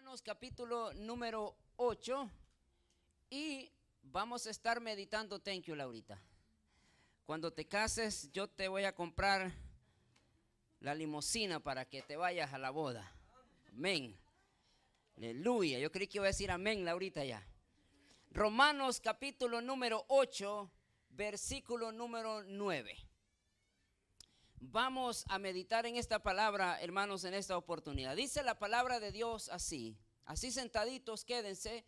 Romanos capítulo número 8 y vamos a estar meditando. Thank you, Laurita. Cuando te cases yo te voy a comprar la limusina para que te vayas a la boda. Amén. Aleluya. Yo creí que iba a decir amén, Laurita, ya. Romanos capítulo número 8, versículo número 9. Vamos a meditar en esta palabra, hermanos, en esta oportunidad. Dice la palabra de Dios así sentaditos, quédense.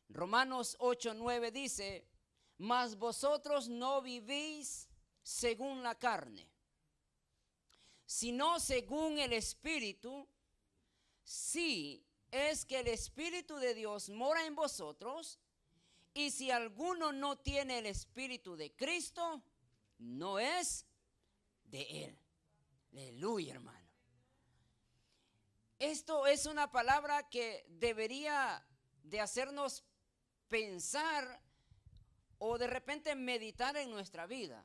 Romanos 8, 9 dice: mas vosotros no vivís según la carne, sino según el Espíritu, si es que el Espíritu de Dios mora en vosotros. Y si alguno no tiene el Espíritu de Cristo, no es de Él. Aleluya, hermano. Esto es una palabra que debería de hacernos pensar o de repente meditar en nuestra vida.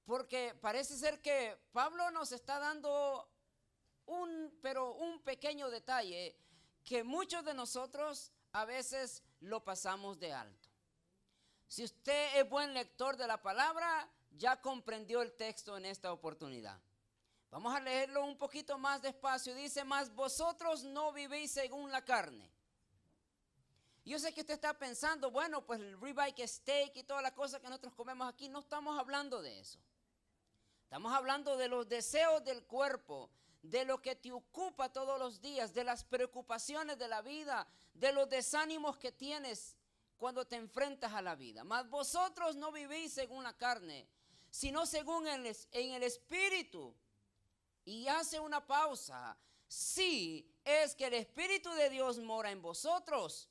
Porque parece ser que Pablo nos está dando un pequeño detalle que muchos de nosotros a veces lo pasamos de alto. Si usted es buen lector de la palabra, ya comprendió el texto en esta oportunidad. Vamos a leerlo un poquito más despacio. Dice: mas vosotros no vivís según la carne. Yo sé que usted está pensando, bueno, pues el ribeye steak y todas las cosas que nosotros comemos aquí, no estamos hablando de eso. Estamos hablando de los deseos del cuerpo, de lo que te ocupa todos los días, de las preocupaciones de la vida, de los desánimos que tienes cuando te enfrentas a la vida. Mas vosotros no vivís según la carne, sino según en el Espíritu. Y hace una pausa. Si es que el Espíritu de Dios mora en vosotros.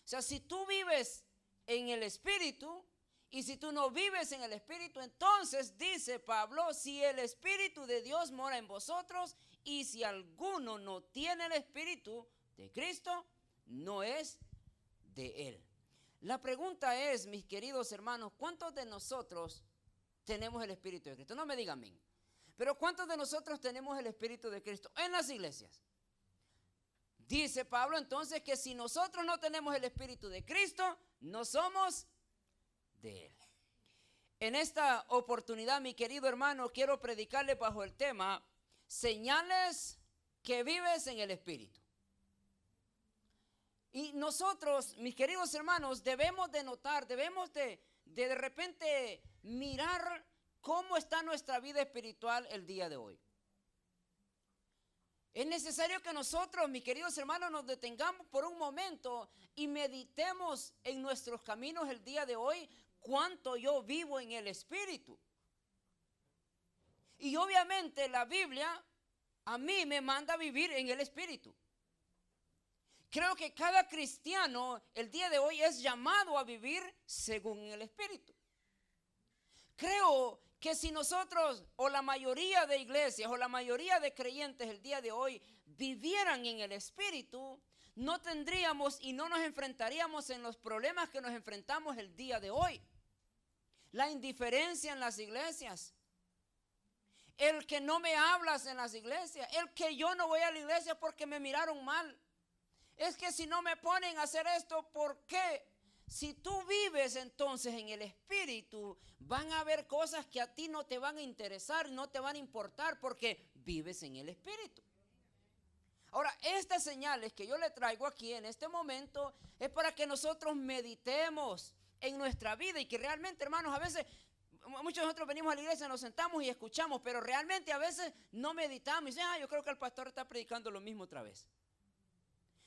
O sea, si tú vives en el Espíritu y si tú no vives en el Espíritu, entonces dice Pablo: si el Espíritu de Dios mora en vosotros, y si alguno no tiene el Espíritu de Cristo, no es de Él. La pregunta es, mis queridos hermanos, ¿cuántos de nosotros tenemos el Espíritu de Cristo? No me digan amén. Pero ¿cuántos de nosotros tenemos el Espíritu de Cristo en las iglesias? Dice Pablo entonces que si nosotros no tenemos el Espíritu de Cristo, no somos de Él. En esta oportunidad, mi querido hermano, quiero predicarle bajo el tema: señales que vives en el Espíritu. Y nosotros, mis queridos hermanos, debemos de notar, debemos de repente mirar cómo está nuestra vida espiritual el día de hoy. Es necesario que nosotros, mis queridos hermanos, nos detengamos por un momento y meditemos en nuestros caminos el día de hoy, cuánto yo vivo en el Espíritu. Y obviamente la Biblia a mí me manda a vivir en el Espíritu. Creo que cada cristiano el día de hoy es llamado a vivir según el Espíritu. Creo que si nosotros, o la mayoría de iglesias, o la mayoría de creyentes el día de hoy vivieran en el Espíritu, no tendríamos y no nos enfrentaríamos en los problemas que nos enfrentamos el día de hoy. La indiferencia en las iglesias, el que no me hablas en las iglesias, el que yo no voy a la iglesia porque me miraron mal. Es que si no me ponen a hacer esto, ¿por qué? Si tú vives entonces en el Espíritu, van a haber cosas que a ti no te van a interesar, no te van a importar, porque vives en el Espíritu. Ahora, estas señales que yo le traigo aquí en este momento es para que nosotros meditemos en nuestra vida y que realmente, hermanos, a veces muchos de nosotros venimos a la iglesia, nos sentamos y escuchamos, pero realmente a veces no meditamos y dicen: yo creo que el pastor está predicando lo mismo otra vez.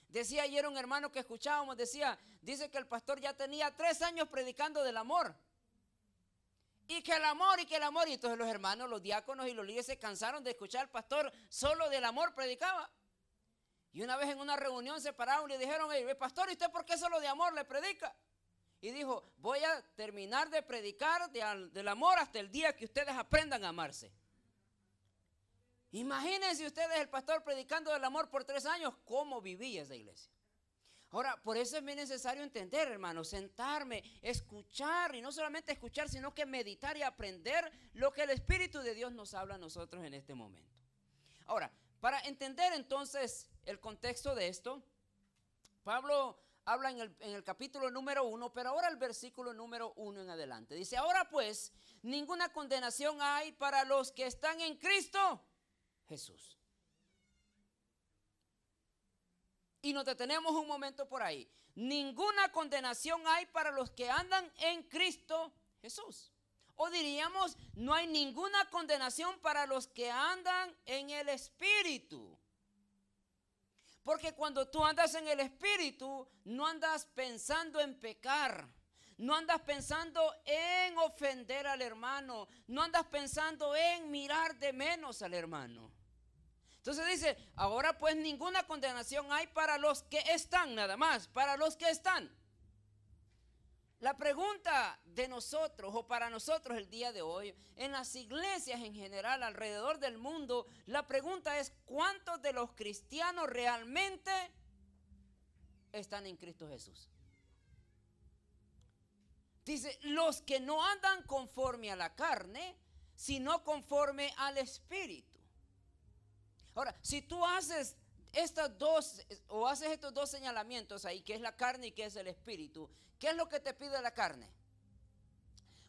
Decía ayer un hermano que escuchábamos, dice que el pastor ya tenía 3 años predicando del amor. Y que el amor, y que el amor. Y entonces los hermanos, los diáconos y los líderes se cansaron de escuchar al pastor solo del amor predicaba. Y una vez en una reunión se pararon y le dijeron: hey, pastor, ¿y usted por qué solo de amor le predica? Y dijo: voy a terminar de predicar del amor hasta el día que ustedes aprendan a amarse. Imagínense ustedes el pastor predicando del amor por 3 años, ¿cómo vivía esa iglesia? Ahora, por eso es muy necesario entender, hermanos, sentarme, escuchar, y no solamente escuchar, sino que meditar y aprender lo que el Espíritu de Dios nos habla a nosotros en este momento. Ahora, Para entender entonces el contexto de esto, Pablo habla en el capítulo número 1, pero ahora el versículo número 1 en adelante. Dice, ahora pues, ninguna condenación hay para los que están en Cristo Jesús. Y nos detenemos un momento por ahí. Ninguna condenación hay para los que andan en Cristo Jesús. O diríamos, no hay ninguna condenación para los que andan en el Espíritu. Porque cuando tú andas en el Espíritu, no andas pensando en pecar. No andas pensando en ofender al hermano. No andas pensando en mirar de menos al hermano. Entonces dice, ahora pues ninguna condenación hay para los que están, nada más, para los que están. La pregunta de nosotros o para nosotros el día de hoy, en las iglesias en general alrededor del mundo, la pregunta es, ¿cuántos de los cristianos realmente están en Cristo Jesús? Dice, los que no andan conforme a la carne, sino conforme al Espíritu. Ahora, si tú haces estos dos señalamientos ahí, que es la carne y que es el espíritu, ¿qué es lo que te pide la carne?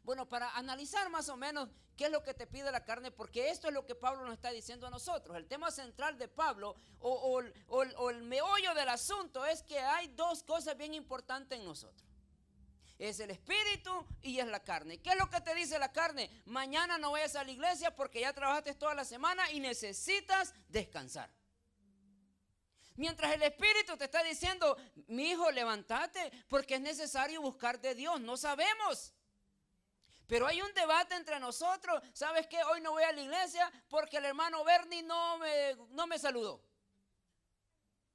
Bueno, para analizar más o menos qué es lo que te pide la carne, porque esto es lo que Pablo nos está diciendo a nosotros. El tema central de Pablo o el meollo del asunto es que hay dos cosas bien importantes en nosotros. Es el espíritu y es la carne. ¿Qué es lo que te dice la carne? Mañana no vayas a la iglesia porque ya trabajaste toda la semana y necesitas descansar. Mientras el espíritu te está diciendo, mi hijo, levántate porque es necesario buscar de Dios. No sabemos. Pero hay un debate entre nosotros. ¿Sabes qué? Hoy no voy a la iglesia porque el hermano Bernie no me saludó.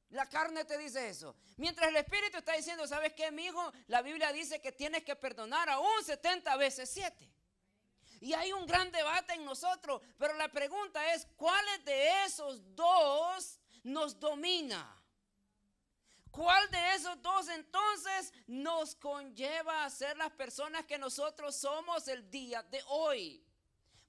La carne te dice eso. Mientras el espíritu está diciendo, ¿sabes qué, mi hijo? La Biblia dice que tienes que perdonar aún 70 veces 7. Y hay un gran debate en nosotros. Pero la pregunta es, ¿cuáles de esos dos nos domina? ¿Cuál de esos dos entonces nos conlleva a ser las personas que nosotros somos el día de hoy?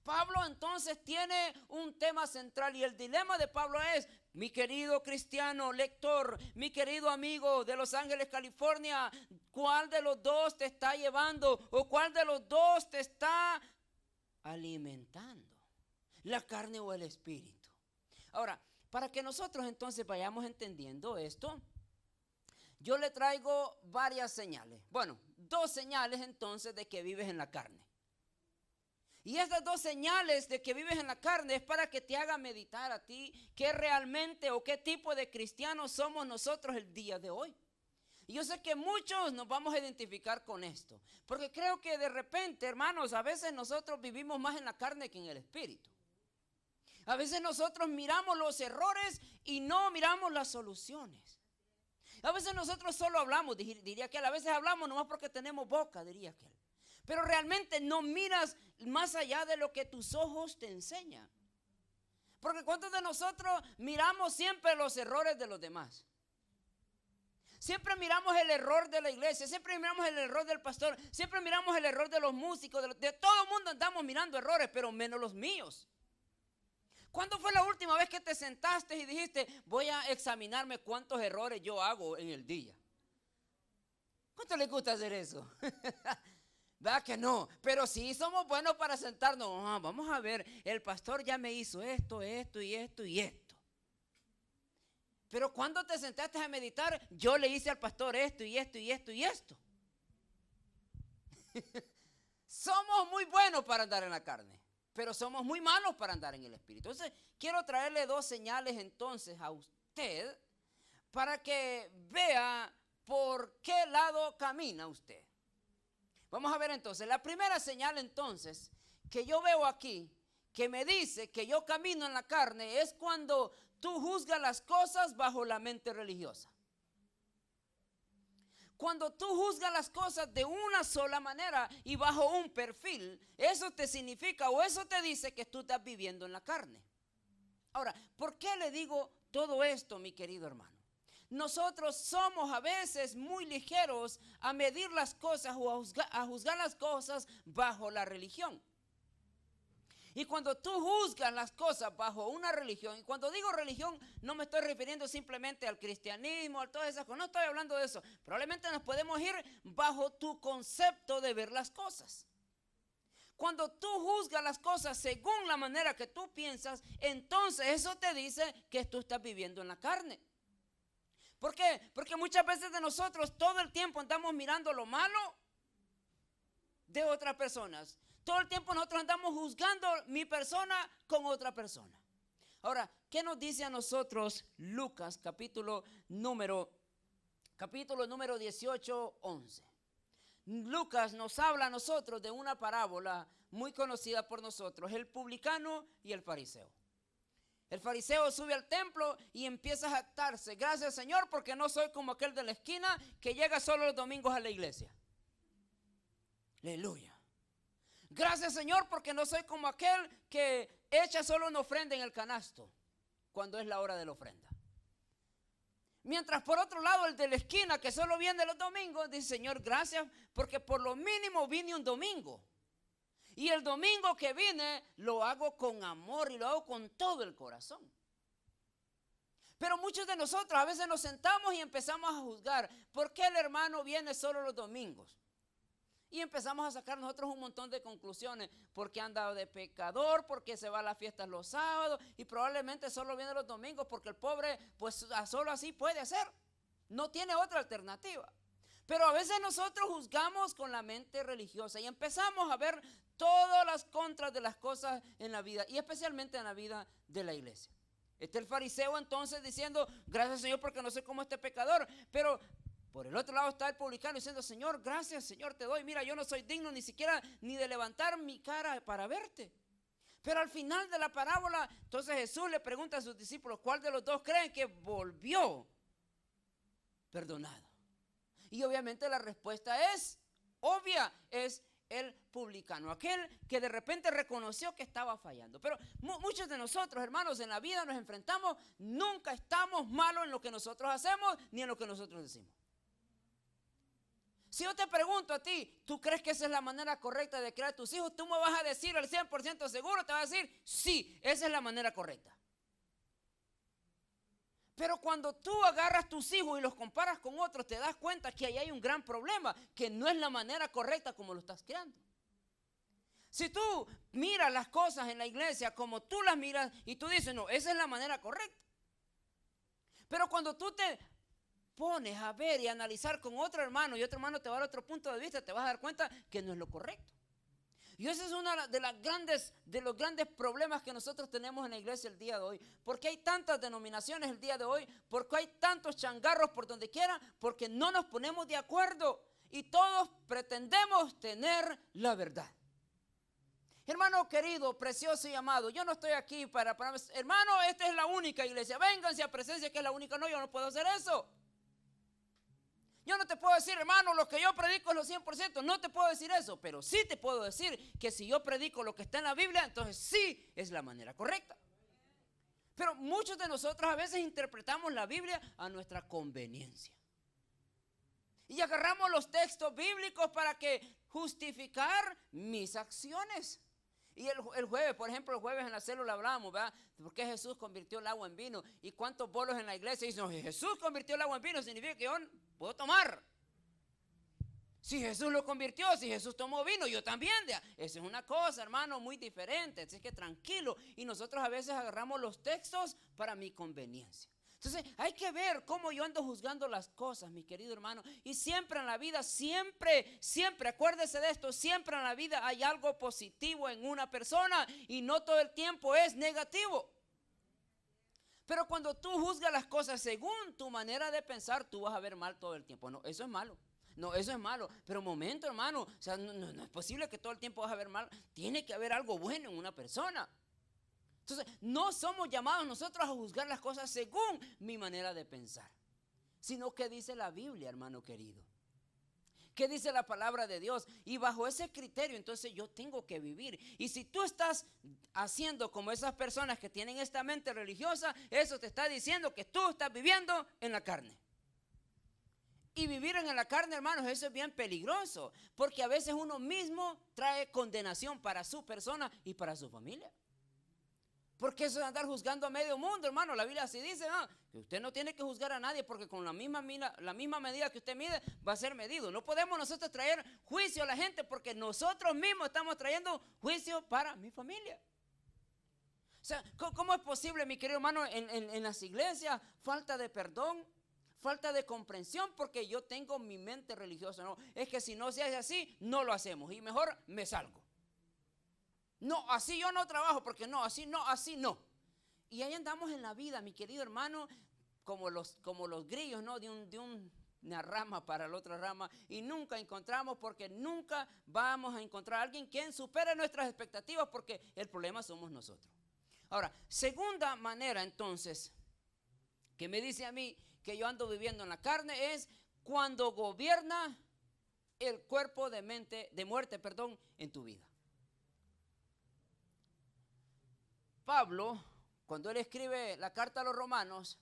Pablo entonces tiene un tema central y el dilema de Pablo es, mi querido cristiano lector, mi querido amigo de Los Ángeles, California, ¿cuál de los dos te está llevando o cuál de los dos te está alimentando? ¿La carne o el espíritu? Ahora, para que nosotros entonces vayamos entendiendo esto, yo le traigo varias señales. Bueno, dos señales entonces de que vives en la carne. Y estas dos señales de que vives en la carne es para que te haga meditar a ti qué realmente o qué tipo de cristianos somos nosotros el día de hoy. Y yo sé que muchos nos vamos a identificar con esto, porque creo que de repente, hermanos, a veces nosotros vivimos más en la carne que en el espíritu. A veces nosotros miramos los errores y no miramos las soluciones. A veces nosotros solo hablamos, diría que a veces hablamos nomás porque tenemos boca, diría que. Pero realmente no miras más allá de lo que tus ojos te enseñan. Porque ¿cuántos de nosotros miramos siempre los errores de los demás? Siempre miramos el error de la iglesia, siempre miramos el error del pastor, siempre miramos el error de los músicos, de todo el mundo andamos mirando errores, pero menos los míos. ¿Cuándo fue la última vez que te sentaste y dijiste, voy a examinarme cuántos errores yo hago en el día? ¿Cuánto les gusta hacer eso? ¿Verdad que no? Pero sí somos buenos para sentarnos. Vamos a ver, el pastor ya me hizo esto y esto y esto. Pero cuando te sentaste a meditar, yo le hice al pastor esto y esto y esto y esto. Somos muy buenos para andar en la carne, pero somos muy malos para andar en el espíritu. Entonces, quiero traerle dos señales entonces a usted para que vea por qué lado camina usted. Vamos a ver entonces, la primera señal entonces que yo veo aquí, que me dice que yo camino en la carne, es cuando tú juzgas las cosas bajo la mente religiosa. Cuando tú juzgas las cosas de una sola manera y bajo un perfil, eso te significa o eso te dice que tú estás viviendo en la carne. Ahora, ¿por qué le digo todo esto, mi querido hermano? Nosotros somos a veces muy ligeros a medir las cosas o a juzgar las cosas bajo la religión. Y cuando tú juzgas las cosas bajo una religión, y cuando digo religión no me estoy refiriendo simplemente al cristianismo, a todas esas cosas, no estoy hablando de eso. Probablemente nos podemos ir bajo tu concepto de ver las cosas. Cuando tú juzgas las cosas según la manera que tú piensas, entonces eso te dice que tú estás viviendo en la carne. ¿Por qué? Porque muchas veces de nosotros todo el tiempo andamos mirando lo malo de otras personas. Todo el tiempo nosotros andamos juzgando mi persona con otra persona. Ahora, ¿qué nos dice a nosotros Lucas capítulo número 18, 11? Lucas nos habla a nosotros de una parábola muy conocida por nosotros, el publicano y el fariseo. El fariseo sube al templo y empieza a jactarse. Gracias, Señor, porque no soy como aquel de la esquina que llega solo los domingos a la iglesia. Aleluya. Gracias, Señor, porque no soy como aquel que echa solo una ofrenda en el canasto cuando es la hora de la ofrenda. Mientras por otro lado el de la esquina que solo viene los domingos dice, Señor, gracias porque por lo mínimo vine un domingo. Y el domingo que vine lo hago con amor y lo hago con todo el corazón. Pero muchos de nosotros a veces nos sentamos y empezamos a juzgar. ¿Por qué el hermano viene solo los domingos? Y empezamos a sacar nosotros un montón de conclusiones. Porque anda de pecador, porque se va a las fiestas los sábados y probablemente solo viene los domingos porque el pobre pues solo así puede ser. No tiene otra alternativa. Pero a veces nosotros juzgamos con la mente religiosa y empezamos a ver todas las contras de las cosas en la vida y especialmente en la vida de la iglesia. Está el fariseo entonces diciendo, gracias Señor porque no soy como este pecador, pero por el otro lado está el publicano diciendo, Señor, gracias Señor te doy, mira yo no soy digno ni siquiera ni de levantar mi cara para verte. Pero al final de la parábola, entonces Jesús le pregunta a sus discípulos, ¿cuál de los dos creen que volvió perdonado? Y obviamente la respuesta es obvia, es el publicano, aquel que de repente reconoció que estaba fallando. Pero muchos de nosotros, hermanos, en la vida nos enfrentamos, nunca estamos malos en lo que nosotros hacemos ni en lo que nosotros decimos. Si yo te pregunto a ti, ¿tú crees que esa es la manera correcta de criar a tus hijos? Tú me vas a decir al 100% seguro, te vas a decir, sí, esa es la manera correcta. Pero cuando tú agarras tus hijos y los comparas con otros, te das cuenta que ahí hay un gran problema, que no es la manera correcta como lo estás creando. Si tú miras las cosas en la iglesia como tú las miras y tú dices, no, esa es la manera correcta. Pero cuando tú te pones a ver y analizar con otro hermano y otro hermano te va a dar otro punto de vista, te vas a dar cuenta que no es lo correcto. Y ese es uno de los grandes problemas que nosotros tenemos en la iglesia el día de hoy. ¿Por qué hay tantas denominaciones el día de hoy? ¿Por qué hay tantos changarros por donde quiera? Porque no nos ponemos de acuerdo y todos pretendemos tener la verdad. Hermano querido, precioso y amado, yo no estoy aquí para hermano, esta es la única iglesia, vénganse a presencia que es la única. No, yo no puedo hacer eso. Yo no te puedo decir, hermano, lo que yo predico es lo 100%, no te puedo decir eso, pero sí te puedo decir que si yo predico lo que está en la Biblia, entonces sí es la manera correcta. Pero muchos de nosotros a veces interpretamos la Biblia a nuestra conveniencia. Y agarramos los textos bíblicos para que justificar mis acciones. Y el jueves, por ejemplo, el jueves en la célula hablamos, ¿verdad? ¿Por qué Jesús convirtió el agua en vino? ¿Y cuántos bolos en la iglesia dicen, Jesús convirtió el agua en vino? Significa que yo puedo tomar. Si Jesús lo convirtió, si Jesús tomó vino, yo también. Esa es una cosa, hermano, muy diferente. Así que tranquilo. Y nosotros a veces agarramos los textos para mi conveniencia. Entonces hay que ver cómo yo ando juzgando las cosas, mi querido hermano. Y siempre en la vida, siempre, acuérdese de esto, siempre en la vida hay algo positivo en una persona y no todo el tiempo es negativo. Pero cuando tú juzgas las cosas según tu manera de pensar, tú vas a ver mal todo el tiempo. No, eso es malo. No, eso es malo. Pero un momento, hermano, o sea, no es posible que todo el tiempo vas a ver mal. Tiene que haber algo bueno en una persona. Entonces, no somos llamados nosotros a juzgar las cosas según mi manera de pensar, sino que dice la Biblia, hermano querido. ¿Qué dice la palabra de Dios? Y bajo ese criterio, entonces yo tengo que vivir. Y si tú estás haciendo como esas personas que tienen esta mente religiosa, eso te está diciendo que tú estás viviendo en la carne. Y vivir en la carne, hermanos, eso es bien peligroso, porque a veces uno mismo trae condenación para su persona y para su familia. Porque eso es andar juzgando a medio mundo, hermano. La Biblia así dice, ¿no? Que usted no tiene que juzgar a nadie, porque con la misma medida que usted mide va a ser medido. No podemos nosotros traer juicio a la gente, porque nosotros mismos estamos trayendo juicio para mi familia. O sea, ¿cómo es posible, mi querido hermano, en las iglesias, falta de perdón, falta de comprensión, porque yo tengo mi mente religiosa? No, es que si no se hace así, no lo hacemos, y mejor me salgo. No, así yo no trabajo, porque no, así no, así no. Y ahí andamos en la vida, mi querido hermano, como los grillos, ¿no? De una rama para la otra rama, y nunca encontramos, porque nunca vamos a encontrar a alguien quien supere nuestras expectativas, porque el problema somos nosotros. Ahora, segunda manera entonces, que me dice a mí que yo ando viviendo en la carne, es cuando gobierna el cuerpo de muerte, en tu vida. Pablo, cuando él escribe la carta a los romanos,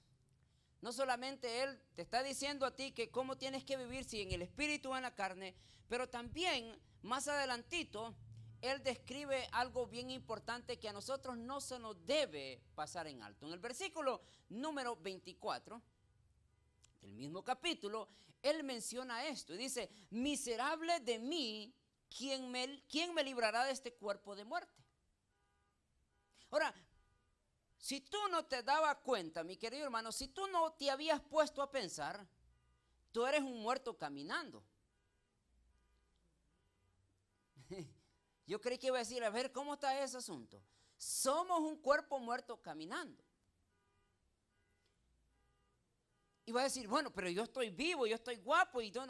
no solamente él te está diciendo a ti que cómo tienes que vivir, si en el espíritu o en la carne, pero también más adelantito, él describe algo bien importante que a nosotros no se nos debe pasar en alto. En el versículo número 24 del mismo capítulo, él menciona esto y dice: miserable de mí, ¿quién me librará de este cuerpo de muerte? Ahora, si tú no te dabas cuenta, mi querido hermano, si tú no te habías puesto a pensar, tú eres un muerto caminando. Yo creí que iba a decir, a ver, ¿cómo está ese asunto? Somos un cuerpo muerto caminando. Y va a decir, bueno, pero yo estoy vivo, yo estoy guapo, y yo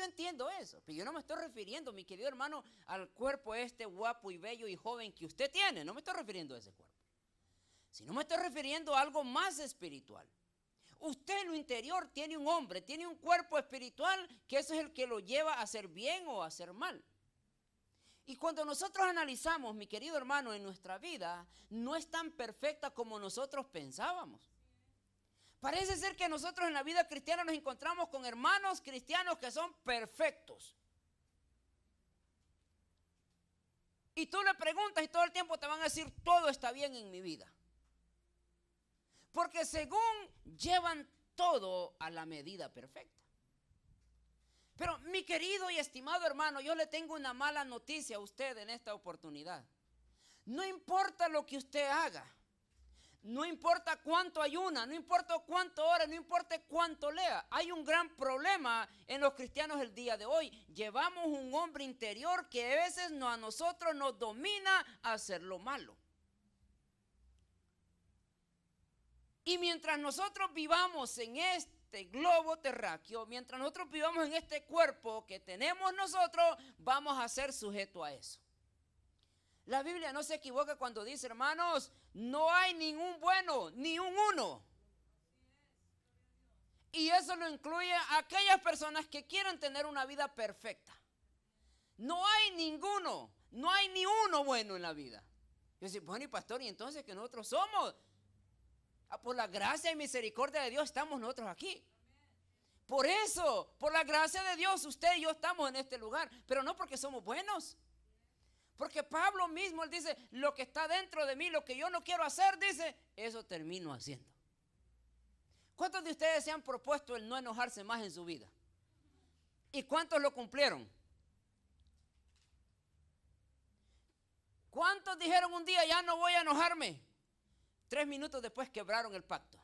entiendo eso. Pero yo no me estoy refiriendo, mi querido hermano, al cuerpo guapo y bello y joven que usted tiene. No me estoy refiriendo a ese cuerpo. Sino me estoy refiriendo a algo más espiritual. Usted en lo interior tiene un hombre, tiene un cuerpo espiritual, que eso es el que lo lleva a hacer bien o a hacer mal. Y cuando nosotros analizamos, mi querido hermano, en nuestra vida, no es tan perfecta como nosotros pensábamos. Parece ser que nosotros en la vida cristiana nos encontramos con hermanos cristianos que son perfectos. Y tú le preguntas y todo el tiempo te van a decir, todo está bien en mi vida. Porque según llevan todo a la medida perfecta. Pero mi querido y estimado hermano, yo le tengo una mala noticia a usted en esta oportunidad. No importa lo que usted haga, no importa cuánto ayuna, no importa cuánto ore, no importa cuánto lea. Hay un gran problema en los cristianos el día de hoy. Llevamos un hombre interior que a veces a nosotros nos domina a hacer lo malo. Y mientras nosotros vivamos en este globo terráqueo, mientras nosotros vivamos en este cuerpo que tenemos nosotros, vamos a ser sujetos a eso. La Biblia no se equivoca cuando dice, hermanos, no hay ningún bueno, ni un uno. Y eso lo incluye a aquellas personas que quieren tener una vida perfecta. No hay ninguno, no hay ni uno bueno en la vida. Yo decía, bueno, y pastor, ¿y entonces que nosotros somos? Por la gracia y misericordia de Dios estamos nosotros aquí. Por eso, por la gracia de Dios, usted y yo estamos en este lugar. Pero no porque somos buenos. Porque Pablo mismo, él dice, lo que está dentro de mí, lo que yo no quiero hacer, dice, eso termino haciendo. ¿Cuántos de ustedes se han propuesto el no enojarse más en su vida? ¿Y cuántos lo cumplieron? ¿Cuántos dijeron un día, ya no voy a enojarme? 3 minutos después quebraron el pacto.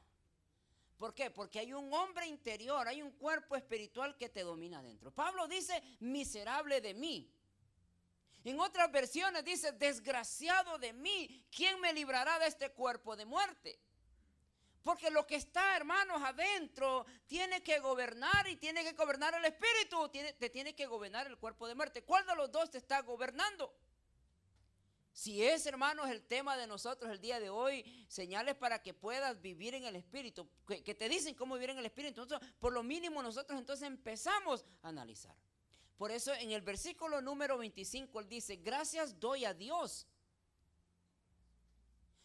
¿Por qué? Porque hay un hombre interior, hay un cuerpo espiritual que te domina dentro. Pablo dice, miserable de mí. En otras versiones dice, desgraciado de mí, ¿quién me librará de este cuerpo de muerte? Porque lo que está, hermanos, adentro tiene que gobernar, y tiene que gobernar el espíritu, te tiene que gobernar el cuerpo de muerte. ¿Cuál de los dos te está gobernando? Si es, hermanos, el tema de nosotros el día de hoy, señales para que puedas vivir en el espíritu, que te dicen cómo vivir en el espíritu, entonces, por lo mínimo nosotros entonces empezamos a analizar. Por eso en el versículo número 25 él dice, gracias doy a Dios.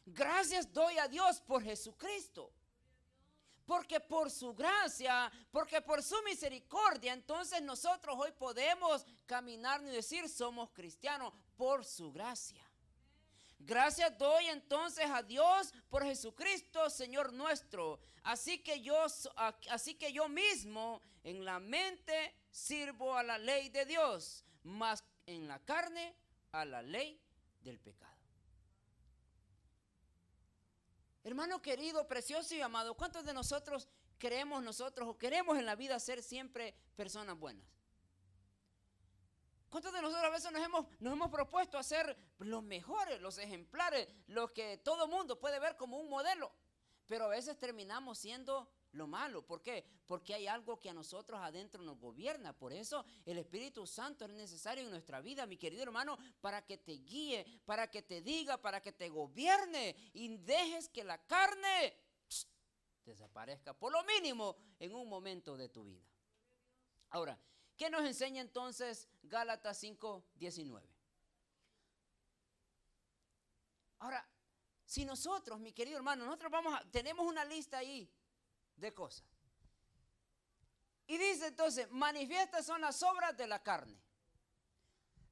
Gracias doy a Dios por Jesucristo. Porque por su gracia, porque por su misericordia, entonces nosotros hoy podemos caminar y decir somos cristianos por su gracia. Gracias doy entonces a Dios por Jesucristo, Señor nuestro. Así que yo mismo en la mente sirvo a la ley de Dios, mas en la carne a la ley del pecado. Hermano querido, precioso y amado, ¿cuántos de nosotros queremos en la vida ser siempre personas buenas? ¿Cuántos de nosotros a veces nos hemos propuesto hacer los mejores, los ejemplares, los que todo mundo puede ver como un modelo? Pero a veces terminamos siendo lo malo. ¿Por qué? Porque hay algo que a nosotros adentro nos gobierna. Por eso el Espíritu Santo es necesario en nuestra vida, mi querido hermano, para que te guíe, para que te diga, para que te gobierne y dejes que la carne desaparezca, por lo mínimo, en un momento de tu vida. Ahora, ¿qué nos enseña entonces Gálatas 5:19? Ahora, si nosotros, mi querido hermano, tenemos una lista ahí de cosas. Y dice entonces, manifiestas son las obras de la carne.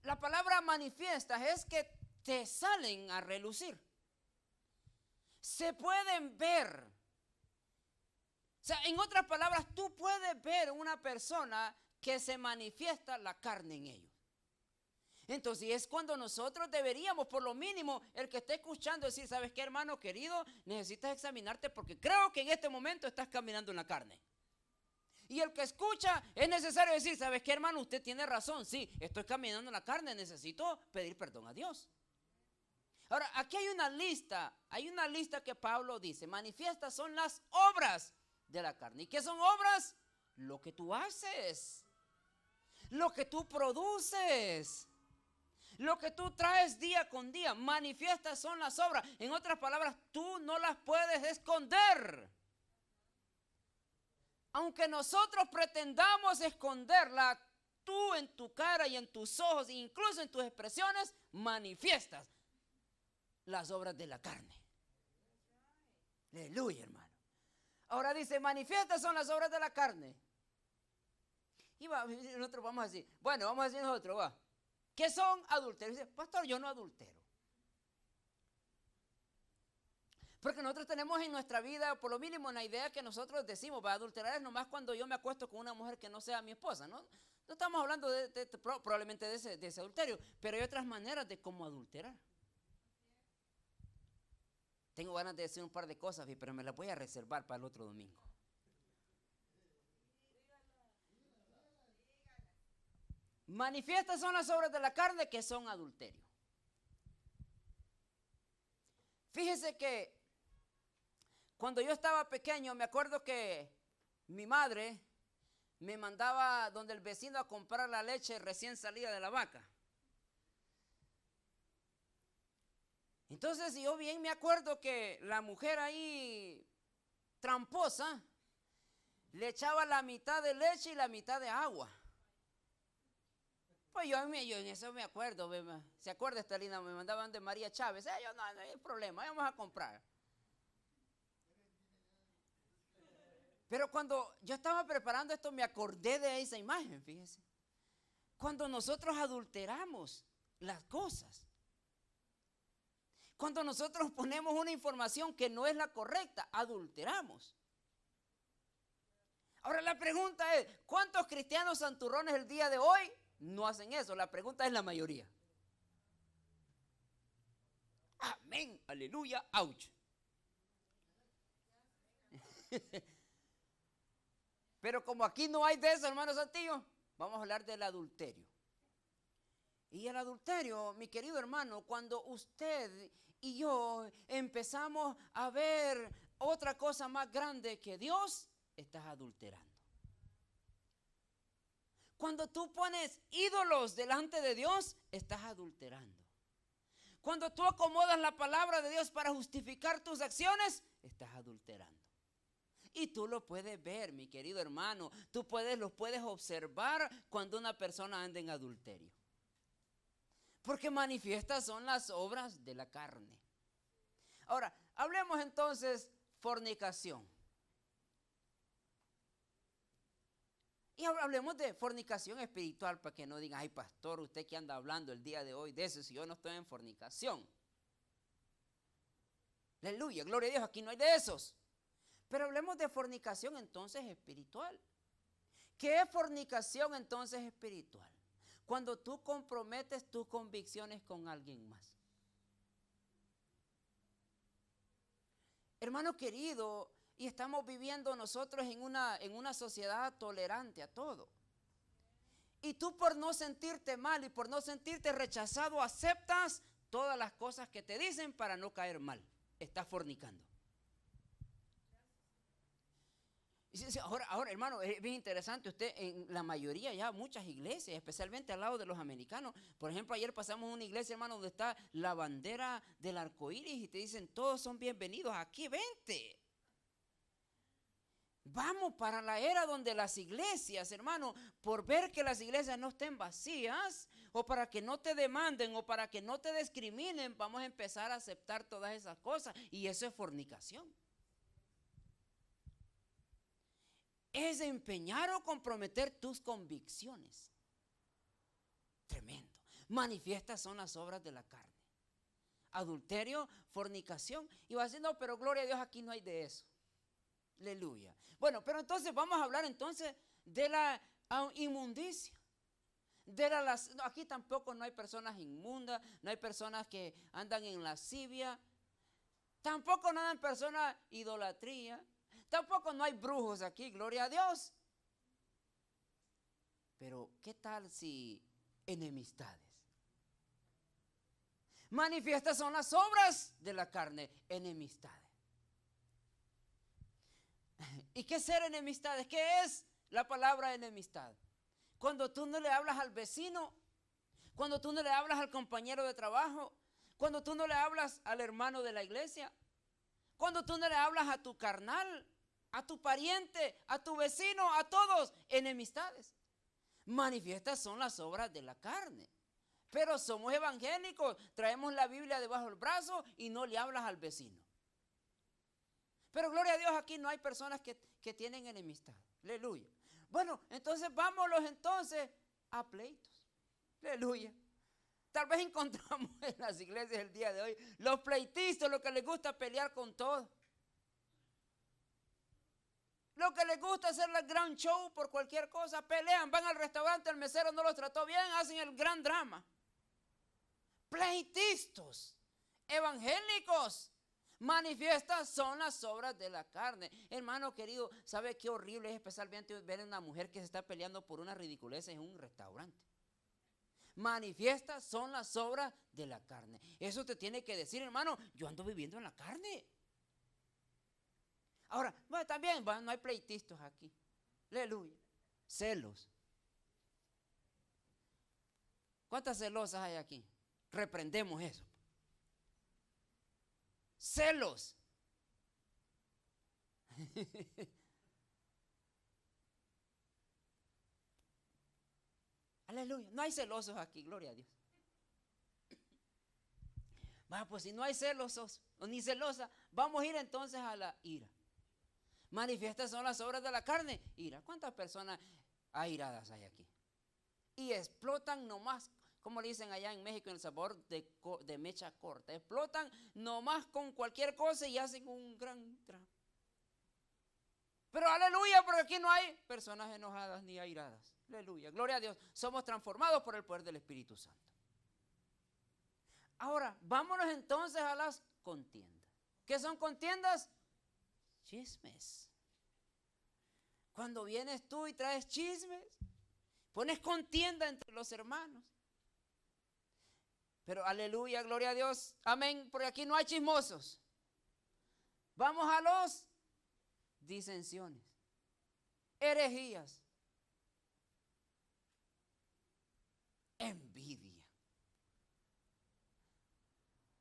La palabra manifiestas es que te salen a relucir. Se pueden ver. O sea, en otras palabras, tú puedes ver una persona que se manifiesta la carne en ellos. Entonces es cuando nosotros deberíamos, por lo mínimo, el que esté escuchando decir, ¿sabes qué, hermano querido? Necesitas examinarte porque creo que en este momento estás caminando en la carne. Y el que escucha, es necesario decir, ¿sabes qué, hermano? Usted tiene razón, sí, estoy caminando en la carne, necesito pedir perdón a Dios. Ahora, aquí hay una lista que Pablo dice, manifiestas son las obras de la carne. ¿Y qué son obras? Lo que tú haces, lo que tú produces, lo que tú traes día con día. Manifiestas son las obras. En otras palabras, tú no las puedes esconder. Aunque nosotros pretendamos esconderla, tú en tu cara y en tus ojos, incluso en tus expresiones, manifiestas las obras de la carne. Aleluya, hermano. Ahora dice, manifiestas son las obras de la carne. Y nosotros vamos a decir, bueno, vamos a decir nosotros, va. ¿Qué son adulterios? Dice, pastor, yo no adultero. Porque nosotros tenemos en nuestra vida, por lo mínimo, una idea que nosotros decimos, va a adulterar es nomás cuando yo me acuesto con una mujer que no sea mi esposa, ¿no? No estamos hablando probablemente de ese adulterio, pero hay otras maneras de cómo adulterar. Tengo ganas de decir un par de cosas, pero me las voy a reservar para el otro domingo. Manifiestas son las obras de la carne que son adulterio. Fíjese que cuando yo estaba pequeño, me acuerdo que mi madre me mandaba donde el vecino a comprar la leche recién salida de la vaca. Entonces yo bien me acuerdo que la mujer ahí tramposa le echaba la mitad de leche y la mitad de agua. Pues yo en eso me acuerdo, ¿se acuerda esta linda? Me mandaban de María Chávez, yo no hay problema, vamos a comprar. Pero cuando yo estaba preparando esto me acordé de esa imagen, fíjese. Cuando nosotros adulteramos las cosas. Cuando nosotros ponemos una información que no es la correcta, adulteramos. Ahora la pregunta es, ¿cuántos cristianos santurrones el día de hoy no hacen eso? La pregunta es la mayoría. Amén, aleluya, ouch. Pero como aquí no hay de eso, hermanos santillos, vamos a hablar del adulterio. Y el adulterio, mi querido hermano, cuando usted y yo empezamos a ver otra cosa más grande que Dios, estás adulterando. Cuando tú pones ídolos delante de Dios, estás adulterando. Cuando tú acomodas la palabra de Dios para justificar tus acciones, estás adulterando. Y tú lo puedes ver, mi querido hermano. Los puedes observar cuando una persona anda en adulterio. Porque manifiestas son las obras de la carne. Ahora, hablemos entonces fornicación. Y hablemos de fornicación espiritual para que no digan, ay pastor, usted que anda hablando el día de hoy de eso si yo no estoy en fornicación. Aleluya, gloria a Dios, aquí no hay de esos. Pero hablemos de fornicación entonces espiritual. ¿Qué es fornicación entonces espiritual? Cuando tú comprometes tus convicciones con alguien más. Hermano querido, y estamos viviendo nosotros en una sociedad tolerante a todo. Y tú por no sentirte mal y por no sentirte rechazado, aceptas todas las cosas que te dicen para no caer mal. Estás fornicando. Ahora, hermano, es bien interesante. Usted en la mayoría ya, muchas iglesias, especialmente al lado de los americanos. Por ejemplo, ayer pasamos una iglesia, hermano, donde está la bandera del arco iris y te dicen, todos son bienvenidos aquí, vente. Vamos para la era donde las iglesias, hermano, por ver que las iglesias no estén vacías, o para que no te demanden, o para que no te discriminen, vamos a empezar a aceptar todas esas cosas. Y eso es fornicación. Es empeñar o comprometer tus convicciones. Tremendo. Manifiestas son las obras de la carne. Adulterio, fornicación. Y va a decir, no, pero gloria a Dios, aquí no hay de eso. Aleluya. Bueno, pero entonces vamos a hablar entonces de la inmundicia. Aquí tampoco no hay personas inmundas, no hay personas que andan en lascivia. Tampoco no hay personas idolatría. Tampoco no hay brujos aquí, gloria a Dios. Pero, ¿qué tal si enemistades? Manifiestas son las obras de la carne, enemistades. ¿Y qué es ser enemistades? ¿Qué es la palabra enemistad? Cuando tú no le hablas al vecino, cuando tú no le hablas al compañero de trabajo, cuando tú no le hablas al hermano de la iglesia, cuando tú no le hablas a tu carnal, a tu pariente, a tu vecino, a todos, enemistades. Manifiestas son las obras de la carne. Pero somos evangélicos, traemos la Biblia debajo del brazo y no le hablas al vecino. Pero gloria a Dios, aquí no hay personas que tienen enemistad. Aleluya. Bueno, entonces vámonos entonces a pleitos. Aleluya. Tal vez encontramos en las iglesias el día de hoy los pleitistas, los que les gusta pelear con todo. Lo que les gusta hacer el gran show por cualquier cosa, pelean, van al restaurante, el mesero no los trató bien, hacen el gran drama. Pleitistas, evangélicos, manifiestas son las obras de la carne. Hermano querido, ¿sabe qué horrible es especialmente ver a una mujer que se está peleando por una ridiculez en un restaurante? Manifiestas son las obras de la carne. Eso te tiene que decir, hermano, yo ando viviendo en la carne. Ahora, bueno, también no hay pleitistas aquí. Aleluya. Celos. ¿Cuántas celosas hay aquí? Reprendemos eso. Celos. Aleluya. No hay celosos aquí, gloria a Dios. Va, pues si no hay celosos o ni celosa, vamos a ir entonces a la ira. Manifiestas son las obras de la carne, ira. ¿Cuántas personas airadas hay aquí? Y explotan nomás, como le dicen allá en México, en El Salvador, de mecha corta. Explotan nomás con cualquier cosa y hacen un gran drama. Pero aleluya, porque aquí no hay personas enojadas ni airadas. Aleluya, gloria a Dios. Somos transformados por el poder del Espíritu Santo. Ahora, vámonos entonces a las contiendas. ¿Qué son contiendas? Chismes. Cuando vienes tú y traes chismes, pones contienda entre los hermanos. Pero aleluya, gloria a Dios, amén, porque aquí no hay chismosos. Vamos a los disensiones, herejías, envidia.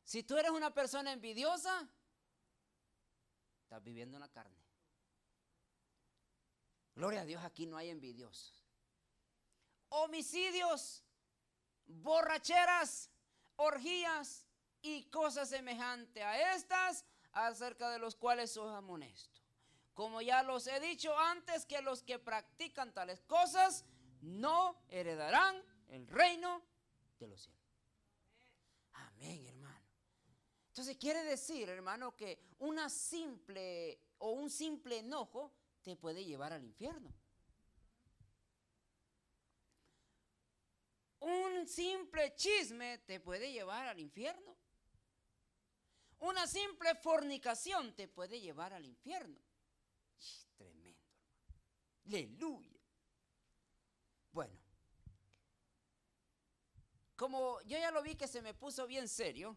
Si tú eres una persona envidiosa, estás viviendo en la carne. Gloria a Dios, aquí no hay envidiosos. Homicidios, borracheras, orgías y cosas semejantes a estas, acerca de los cuales os amonesto. como ya los he dicho antes, que los que practican tales cosas no heredarán el reino de los cielos. Amén, hermano. Entonces quiere decir, hermano, que una simple o un simple enojo te puede llevar al infierno. Un simple chisme te puede llevar al infierno. Una simple fornicación te puede llevar al infierno. Tremendo, hermano. Aleluya. Bueno, como yo ya lo vi que se me puso bien serio,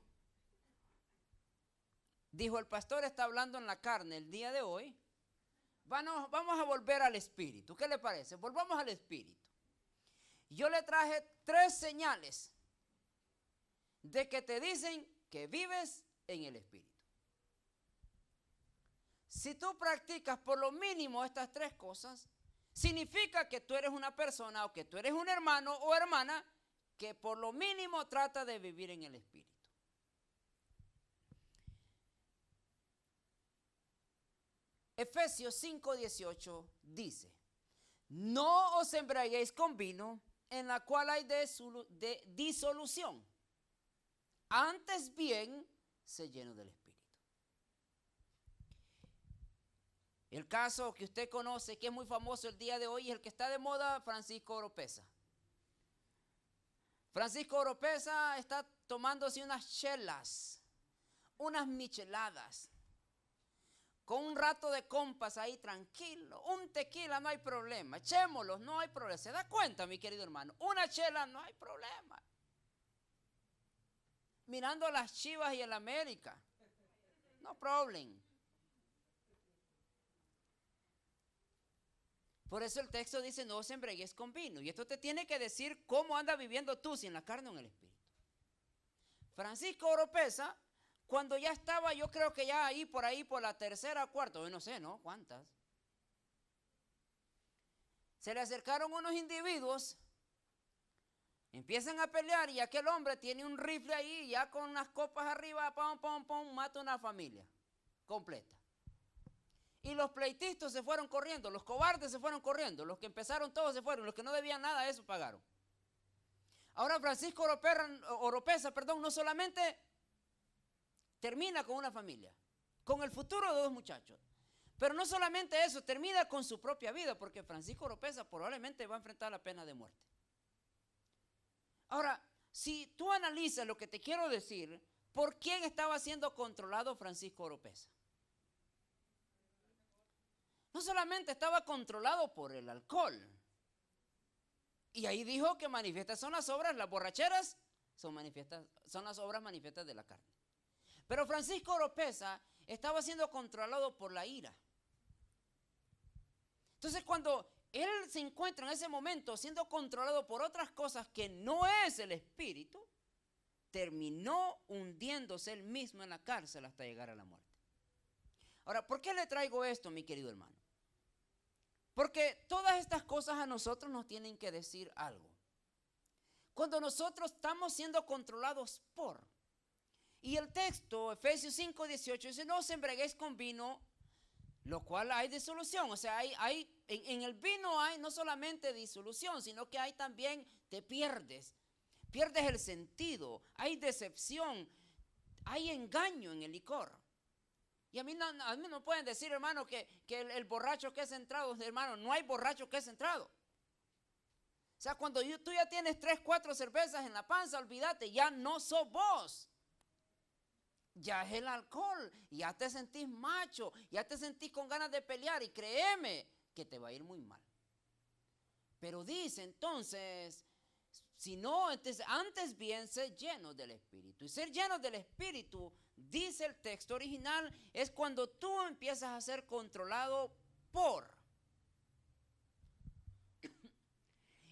dijo, el pastor está hablando en la carne el día de hoy. Vamos a volver al espíritu. ¿Qué le parece? Volvamos al espíritu. Yo le traje 3 señales de que te dicen que vives en el espíritu. Si tú practicas por lo mínimo estas 3 cosas, significa que tú eres una persona o que tú eres un hermano o hermana que por lo mínimo trata de vivir en el espíritu. Efesios 5:18 dice, no os embriaguéis con vino, en la cual hay de disolución. Antes bien, sé lleno del Espíritu. El caso que usted conoce, que es muy famoso el día de hoy, es el que está de moda, Francisco Oropeza. Francisco Oropeza está tomándose unas chelas, unas micheladas, con un rato de compas ahí tranquilo, un tequila no hay problema, echémoslos, no hay problema. ¿Se da cuenta, mi querido hermano? Una chela no hay problema. Mirando las Chivas y el América, no problem. Por eso el texto dice, no os embriaguéis con vino. Y esto te tiene que decir cómo andas viviendo tú, si en la carne o en el espíritu. Francisco Oropeza, cuando ya estaba, yo creo que ya ahí por la tercera, cuarta, yo no sé, ¿no? ¿Cuántas? Se le acercaron unos individuos, empiezan a pelear y aquel hombre tiene un rifle ahí, ya con unas copas arriba, pum, pum, pum, mata una familia completa. Y los pleitistas se fueron corriendo, los cobardes se fueron corriendo, los que empezaron todos se fueron, los que no debían nada, eso pagaron. Ahora Francisco Oropeza, no solamente termina con una familia, con el futuro de 2 muchachos, pero no solamente eso, termina con su propia vida, porque Francisco Oropeza probablemente va a enfrentar la pena de muerte. Ahora, si tú analizas lo que te quiero decir, ¿por quién estaba siendo controlado Francisco Oropeza? No solamente estaba controlado por el alcohol. Y ahí dijo que manifiestas son las obras, las borracheras son las obras manifiestas de la carne. Pero Francisco Oropeza estaba siendo controlado por la ira. Entonces cuando él se encuentra en ese momento siendo controlado por otras cosas que no es el espíritu, terminó hundiéndose él mismo en la cárcel hasta llegar a la muerte. Ahora, ¿por qué le traigo esto, mi querido hermano? Porque todas estas cosas a nosotros nos tienen que decir algo. Cuando nosotros estamos siendo controlados por, y el texto, Efesios 5:18, dice, no os embriaguéis con vino, lo cual hay disolución. O sea, en el vino hay no solamente disolución, sino que hay también, te pierdes el sentido, hay decepción, hay engaño en el licor. Y a mí no pueden decir, hermano, que el borracho que es centrado, hermano, no hay borracho que es centrado. O sea, cuando tú ya tienes 3, 4 cervezas en la panza, olvídate, ya no sos vos. Ya es el alcohol, ya te sentís macho, ya te sentís con ganas de pelear y créeme que te va a ir muy mal. Pero dice entonces, si no, entonces, antes bien ser llenos del Espíritu. Y ser llenos del Espíritu, dice el texto original, es cuando tú empiezas a ser controlado por.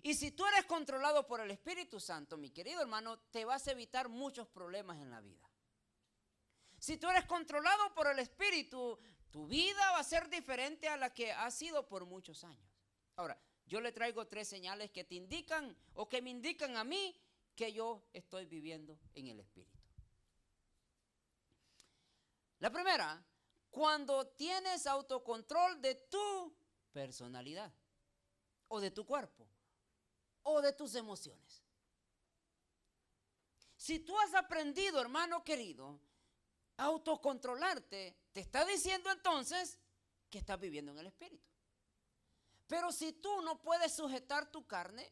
Y si tú eres controlado por el Espíritu Santo, mi querido hermano, te vas a evitar muchos problemas en la vida. Si tú eres controlado por el Espíritu, tu vida va a ser diferente a la que ha sido por muchos años. Ahora, yo le traigo 3 señales que te indican o que me indican a mí que yo estoy viviendo en el Espíritu. La primera, cuando tienes autocontrol de tu personalidad, o de tu cuerpo, o de tus emociones. Si tú has aprendido, hermano querido, a autocontrolarte, te está diciendo entonces que estás viviendo en el Espíritu. Pero si tú no puedes sujetar tu carne,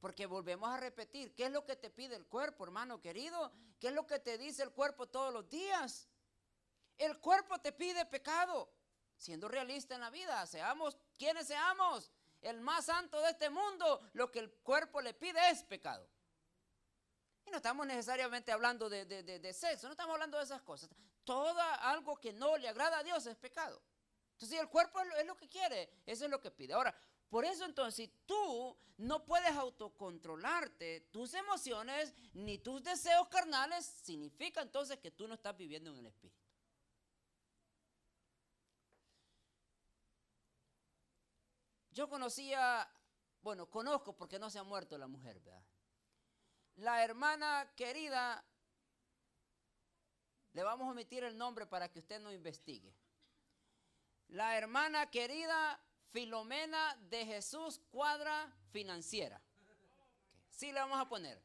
porque volvemos a repetir, ¿qué es lo que te pide el cuerpo, hermano querido? ¿Qué es lo que te dice el cuerpo todos los días? El cuerpo te pide pecado. Siendo realista en la vida, seamos quienes seamos, el más santo de este mundo, lo que el cuerpo le pide es pecado. Y no estamos necesariamente hablando de sexo, no estamos hablando de esas cosas. Todo algo que no le agrada a Dios es pecado. Entonces, si el cuerpo es lo que quiere, eso es lo que pide. Ahora, por eso entonces, si tú no puedes autocontrolarte, tus emociones ni tus deseos carnales, significa entonces que tú no estás viviendo en el Espíritu. Yo conozco porque no se ha muerto la mujer, ¿verdad? La hermana querida, le vamos a omitir el nombre para que usted no investigue. La hermana querida Filomena de Jesús Cuadra Financiera. Sí, le vamos a poner.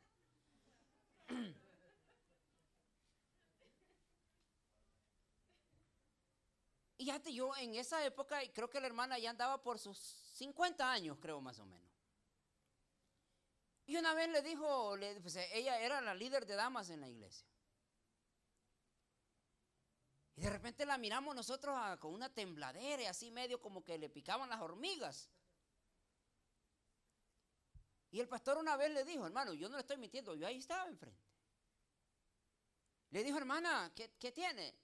Y fíjate, yo en esa época, creo que la hermana ya andaba por sus 50 años, creo más o menos. Y una vez le dijo, pues ella era la líder de damas en la iglesia. Y de repente la miramos nosotros con una tembladera y así medio como que le picaban las hormigas. Y el pastor una vez le dijo, hermano, yo no le estoy mintiendo, yo ahí estaba enfrente. Le dijo, hermana, ¿qué tiene?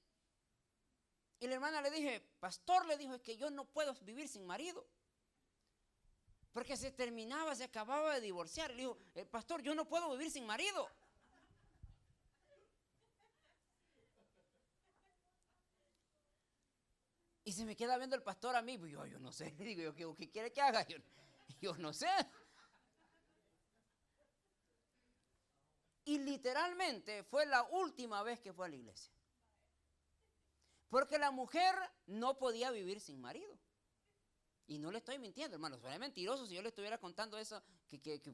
Y la hermana le dije, pastor, le dijo, es que yo no puedo vivir sin marido. Porque se acababa de divorciar. Le dijo, pastor, yo no puedo vivir sin marido. Y se me queda viendo el pastor a mí, pues yo no sé, le digo, ¿qué quiere que haga? Yo no sé. Y literalmente fue la última vez que fue a la iglesia. Porque la mujer no podía vivir sin marido. Y no le estoy mintiendo, hermano, suena mentiroso si yo le estuviera contando eso, que estoy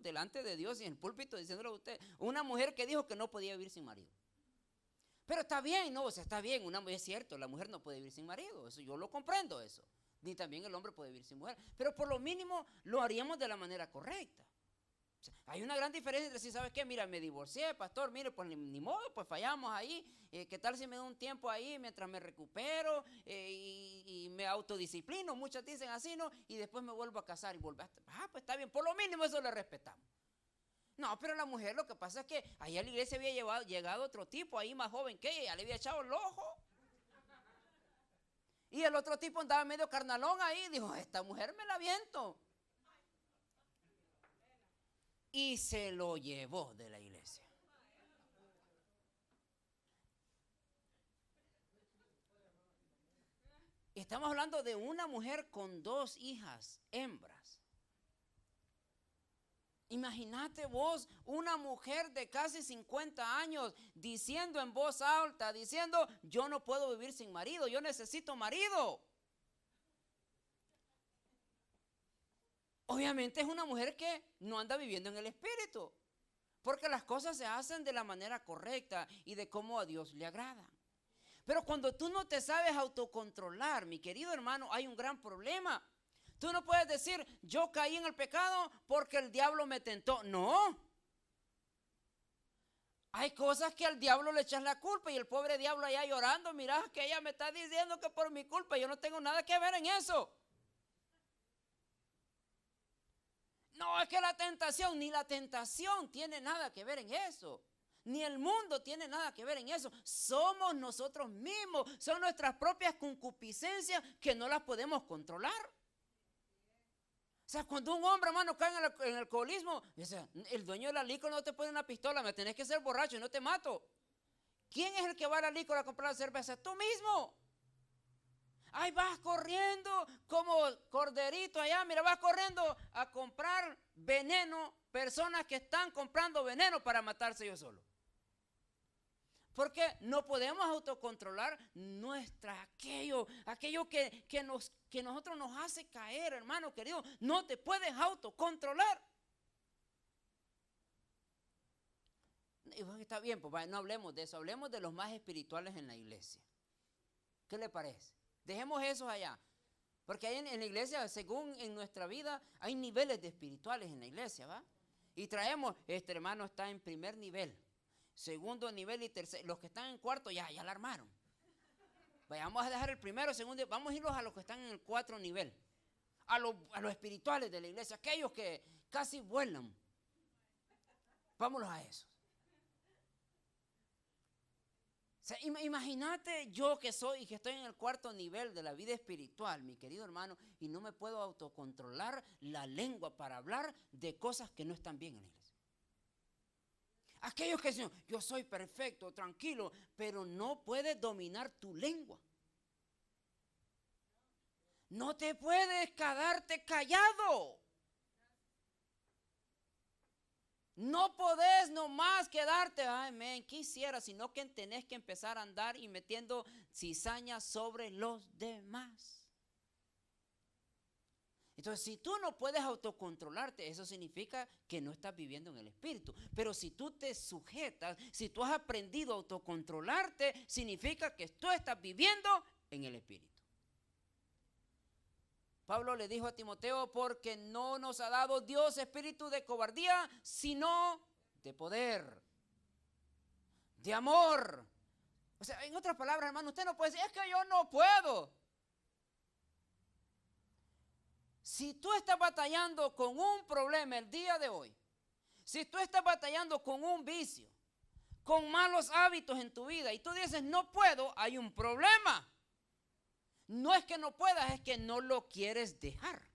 delante de Dios y en el púlpito diciéndole a usted, una mujer que dijo que no podía vivir sin marido. Pero está bien, no, o sea, está bien, es cierto, la mujer no puede vivir sin marido, eso yo lo comprendo eso. Ni también el hombre puede vivir sin mujer, pero por lo mínimo lo haríamos de la manera correcta. O sea, hay una gran diferencia entre si sabes qué, mira, me divorcié, pastor, mire, pues ni modo, pues fallamos ahí. ¿Qué tal si me da un tiempo ahí mientras me recupero y me autodisciplino? Muchas dicen así, ¿no? Y después me vuelvo a casar y vuelvo a... pues está bien, por lo mínimo eso le respetamos. No, pero la mujer lo que pasa es que ahí a la iglesia había llegado otro tipo ahí más joven que ella, le había echado el ojo. Y el otro tipo andaba medio carnalón ahí, dijo, esta mujer me la aviento. Y se lo llevó de la iglesia. Estamos hablando de una mujer con 2 hijas, hembras. Imagínate vos, una mujer de casi 50 años diciendo en voz alta, diciendo, yo no puedo vivir sin marido, yo necesito marido. Obviamente es una mujer que no anda viviendo en el Espíritu, porque las cosas se hacen de la manera correcta y de cómo a Dios le agrada. Pero cuando tú no te sabes autocontrolar, mi querido hermano, hay un gran problema. Tú no puedes decir, yo caí en el pecado porque el diablo me tentó. No. Hay cosas que al diablo le echas la culpa y el pobre diablo allá llorando, mira que ella me está diciendo que por mi culpa, yo no tengo nada que ver en eso. No, es que la tentación, ni la tentación tiene nada que ver en eso. Ni el mundo tiene nada que ver en eso. Somos nosotros mismos, son nuestras propias concupiscencias que no las podemos controlar. O sea, cuando un hombre, hermano, cae en el alcoholismo, o sea, el dueño de la licor no te pone una pistola, me tenés que ser borracho y no te mato. ¿Quién es el que va a la licor a comprar la cerveza? Tú mismo. Ahí vas corriendo como corderito allá, mira, vas corriendo a comprar veneno, personas que están comprando veneno para matarse ellos solos. Porque no podemos autocontrolar aquello que nosotros nos hace caer, hermano querido. No te puedes autocontrolar. Y bueno, está bien, pues no hablemos de eso, hablemos de los más espirituales en la iglesia. ¿Qué le parece? Dejemos esos allá. Porque ahí en la iglesia, según en nuestra vida, hay niveles de espirituales en la iglesia, ¿va? Y traemos, este hermano está en primer nivel, segundo nivel y tercer. Los que están en cuarto ya la armaron. Vamos a dejar el primero, segundo, vamos a irlos a los que están en el 4 nivel. A los espirituales de la iglesia, aquellos que casi vuelan. Vámonos a esos. O sea, imagínate yo que estoy en el 4 nivel de la vida espiritual, mi querido hermano, y no me puedo autocontrolar la lengua para hablar de cosas que no están bien en la iglesia. Aquellos que dicen, yo soy perfecto, tranquilo, pero no puedes dominar tu lengua. No te puedes quedarte callado. No podés nomás quedarte, ay, men, quisiera, sino que tenés que empezar a andar y metiendo cizaña sobre los demás. Entonces, si tú no puedes autocontrolarte, eso significa que no estás viviendo en el Espíritu. Pero si tú te sujetas, si tú has aprendido a autocontrolarte, significa que tú estás viviendo en el Espíritu. Pablo le dijo a Timoteo, porque no nos ha dado Dios espíritu de cobardía, sino de poder, de amor. O sea, en otras palabras, hermano, usted no puede decir, es que yo no puedo. Si tú estás batallando con un problema el día de hoy, si tú estás batallando con un vicio, con malos hábitos en tu vida y tú dices, no puedo, hay un problema. No es que no puedas, es que no lo quieres dejar.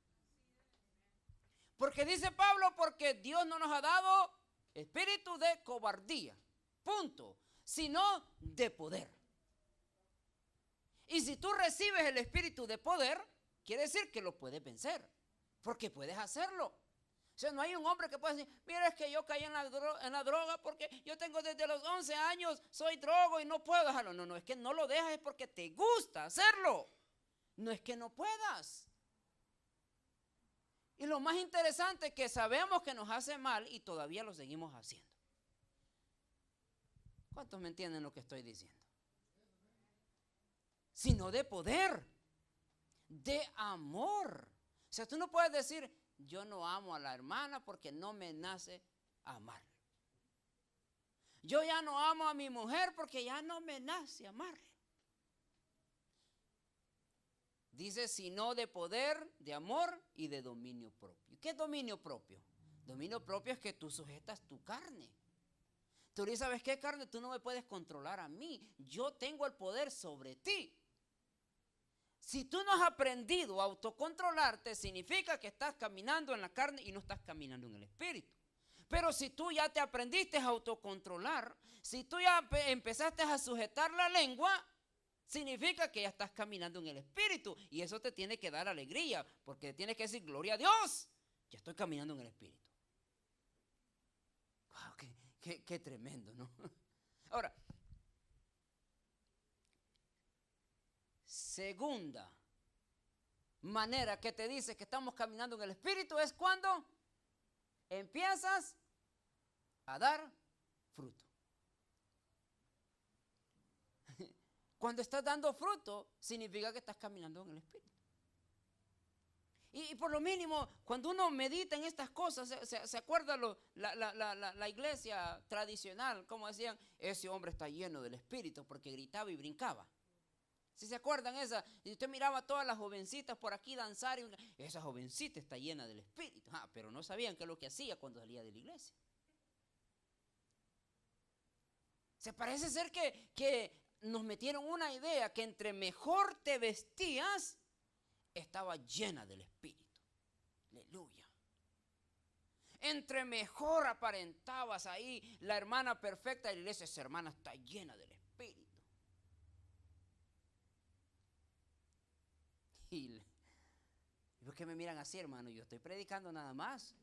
Porque dice Pablo, porque Dios no nos ha dado espíritu de cobardía, punto, sino de poder. Y si tú recibes el espíritu de poder, quiere decir que lo puedes vencer, porque puedes hacerlo. O sea, no hay un hombre que pueda decir, mira, es que yo caí en la droga porque yo tengo desde los 11 años, soy drogo y no puedo dejarlo. No, es que no lo dejas, es porque te gusta hacerlo. No es que no puedas. Y lo más interesante es que sabemos que nos hace mal y todavía lo seguimos haciendo. ¿Cuántos me entienden lo que estoy diciendo? Sino de poder, de amor. O sea, tú no puedes decir, yo no amo a la hermana porque no me nace amarla. Yo ya no amo a mi mujer porque ya no me nace amarla. Dice, sino de poder, de amor y de dominio propio. ¿Qué es dominio propio? Dominio propio es que tú sujetas tu carne. Tú dices, ¿sabes qué, carne? Tú no me puedes controlar a mí. Yo tengo el poder sobre ti. Si tú no has aprendido a autocontrolarte, significa que estás caminando en la carne y no estás caminando en el espíritu. Pero si tú ya te aprendiste a autocontrolar, si tú ya empezaste a sujetar la lengua, significa que ya estás caminando en el espíritu y eso te tiene que dar alegría, porque tienes que decir, gloria a Dios, ya estoy caminando en el espíritu. Wow, qué tremendo, ¿no? Ahora, segunda manera que te dice que estamos caminando en el espíritu es cuando empiezas a dar fruto. Cuando estás dando fruto, significa que estás caminando en el espíritu. Y por lo mínimo, cuando uno medita en estas cosas, se acuerda la iglesia tradicional, como decían, ese hombre está lleno del espíritu porque gritaba y brincaba. Si se acuerdan esa, y usted miraba a todas las jovencitas por aquí danzar, y esa jovencita está llena del espíritu. Pero no sabían qué es lo que hacía cuando salía de la iglesia. Se parece ser que nos metieron una idea que entre mejor te vestías, estaba llena del espíritu. Aleluya. Entre mejor aparentabas ahí, la hermana perfecta de la iglesia, esa hermana está llena del espíritu. Y ¿por qué me miran así, hermano? Yo estoy predicando nada más.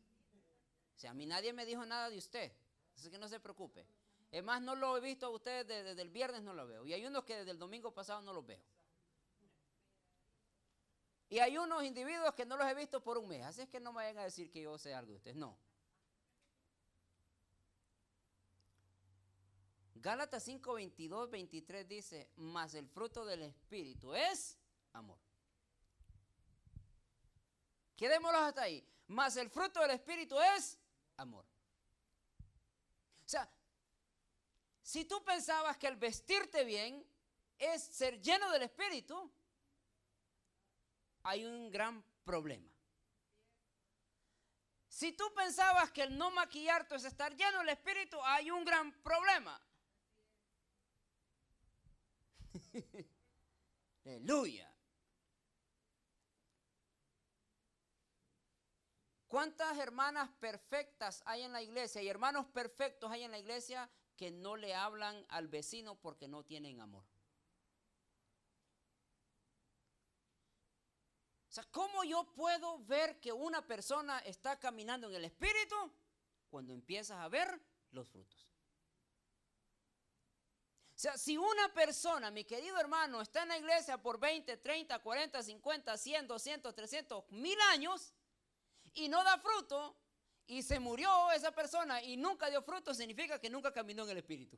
O sea, a mí nadie me dijo nada de usted, así que no se preocupe. Es más, no lo he visto a ustedes desde el viernes, no lo veo. Y hay unos que desde el domingo pasado no los veo. Y hay unos individuos que no los he visto por un mes. Así es que no me vayan a decir que yo sé algo de ustedes. No. Gálatas 5, 22, 23 dice, mas el fruto del Espíritu es amor. Quedémoslo hasta ahí. Mas el fruto del Espíritu es amor. O sea, si tú pensabas que el vestirte bien es ser lleno del Espíritu, hay un gran problema. Si tú pensabas que el no maquillarte es estar lleno del Espíritu, hay un gran problema. Aleluya. ¿Cuántas hermanas perfectas hay en la iglesia y hermanos perfectos hay en la iglesia que no le hablan al vecino porque no tienen amor? O sea, ¿cómo yo puedo ver que una persona está caminando en el Espíritu cuando empiezas a ver los frutos? O sea, si una persona, mi querido hermano, está en la iglesia por 20, 30, 40, 50, 100, 200, 300, 1000 años y no da fruto y se murió esa persona y nunca dio fruto, significa que nunca caminó en el Espíritu.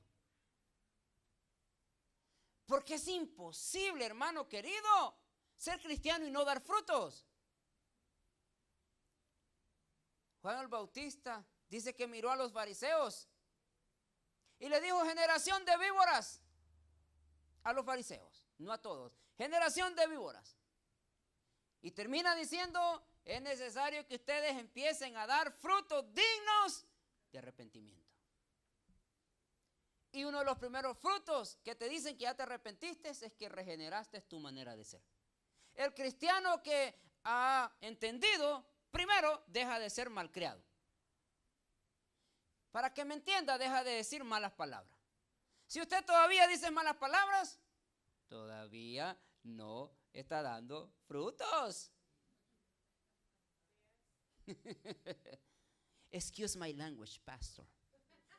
Porque es imposible, hermano querido, ser cristiano y no dar frutos. Juan el Bautista dice que miró a los fariseos y le dijo, generación de víboras, a los fariseos, no a todos, generación de víboras. Y termina diciendo, es necesario que ustedes empiecen a dar frutos dignos de arrepentimiento. Y uno de los primeros frutos que te dicen que ya te arrepentiste es que regeneraste tu manera de ser. El cristiano que ha entendido, primero deja de ser malcriado. Para que me entienda, deja de decir malas palabras. Si usted todavía dice malas palabras, todavía no está dando frutos. Excuse my language, pastor.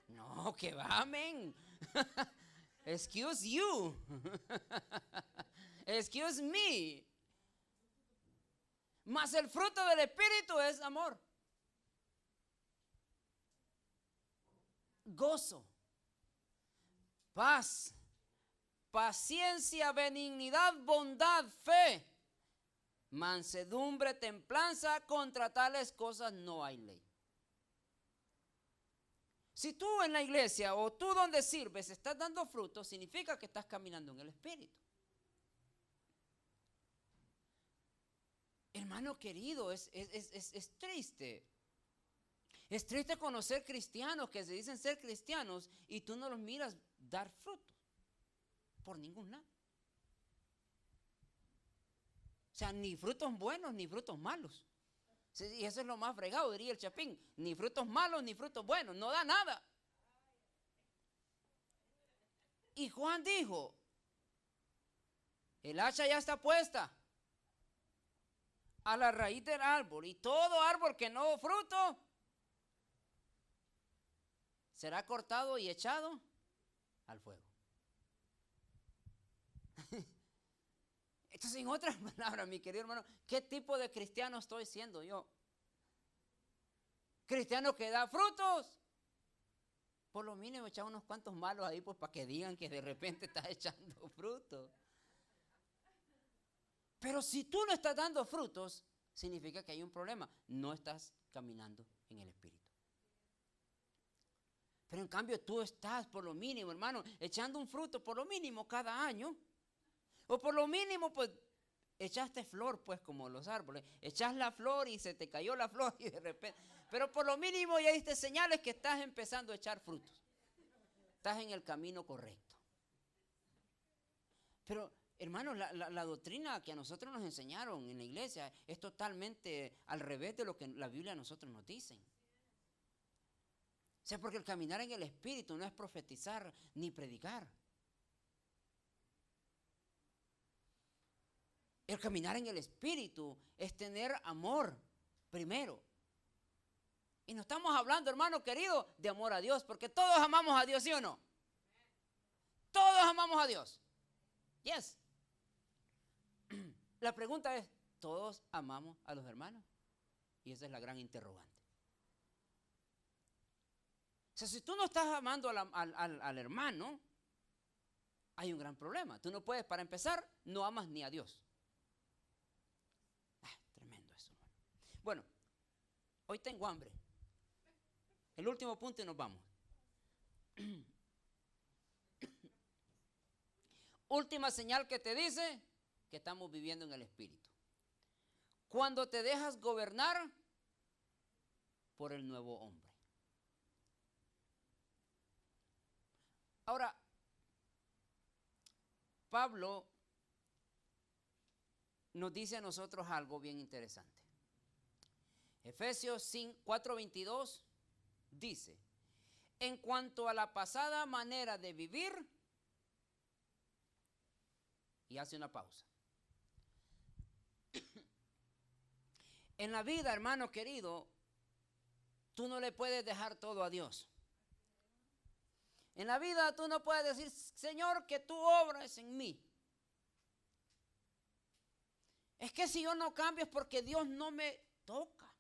No, que va, amén. Excuse you. Excuse me. Mas el fruto del Espíritu es amor, gozo, paz, paciencia, benignidad, bondad, fe, mansedumbre, templanza. Contra tales cosas no hay ley. Si tú en la iglesia o tú donde sirves estás dando frutos, significa que estás caminando en el Espíritu. Hermano querido, es triste. Es triste conocer cristianos que se dicen ser cristianos y tú no los miras dar frutos por ningún lado. O sea, ni frutos buenos ni frutos malos. Y eso es lo más fregado, diría el Chapín. Ni frutos malos ni frutos buenos, no da nada. Y Juan dijo, el hacha ya está puesta a la raíz del árbol, y todo árbol que no da fruto será cortado y echado al fuego. Entonces, en otras palabras, mi querido hermano, ¿qué tipo de cristiano estoy siendo yo? ¿Cristiano que da frutos? Por lo mínimo echar unos cuantos malos ahí, pues para que digan que de repente estás echando frutos. Pero si tú no estás dando frutos, significa que hay un problema. No estás caminando en el Espíritu. Pero en cambio tú estás por lo mínimo, hermano, echando un fruto por lo mínimo cada año. O por lo mínimo, pues, echaste flor, pues, como los árboles. Echas la flor y se te cayó la flor y de repente. Pero por lo mínimo ya diste señales que estás empezando a echar frutos. Estás en el camino correcto. Pero, hermano, la doctrina que a nosotros nos enseñaron en la iglesia es totalmente al revés de lo que la Biblia a nosotros nos dice. O sea, porque el caminar en el Espíritu no es profetizar ni predicar. El caminar en el Espíritu es tener amor primero. Y no estamos hablando, hermano querido, de amor a Dios, porque todos amamos a Dios, ¿sí o no? todos amamos a Dios. Yes. La pregunta es, ¿todos amamos a los hermanos? Y esa es la gran interrogante. O sea, si tú no estás amando al hermano, hay un gran problema. Tú no puedes, para empezar, no amas ni a Dios. Tremendo eso. Bueno, hoy tengo hambre. El último punto y nos vamos. Última señal que te dice que estamos viviendo en el Espíritu. Cuando te dejas gobernar por el nuevo hombre. Ahora, Pablo nos dice a nosotros algo bien interesante. Efesios 4:22 dice, en cuanto a la pasada manera de vivir, y hace una pausa. En la vida, hermano querido, tú no le puedes dejar todo a Dios. En la vida tú no puedes decir, Señor, que tú obras en mí. Es que si yo no cambio es porque Dios no me toca.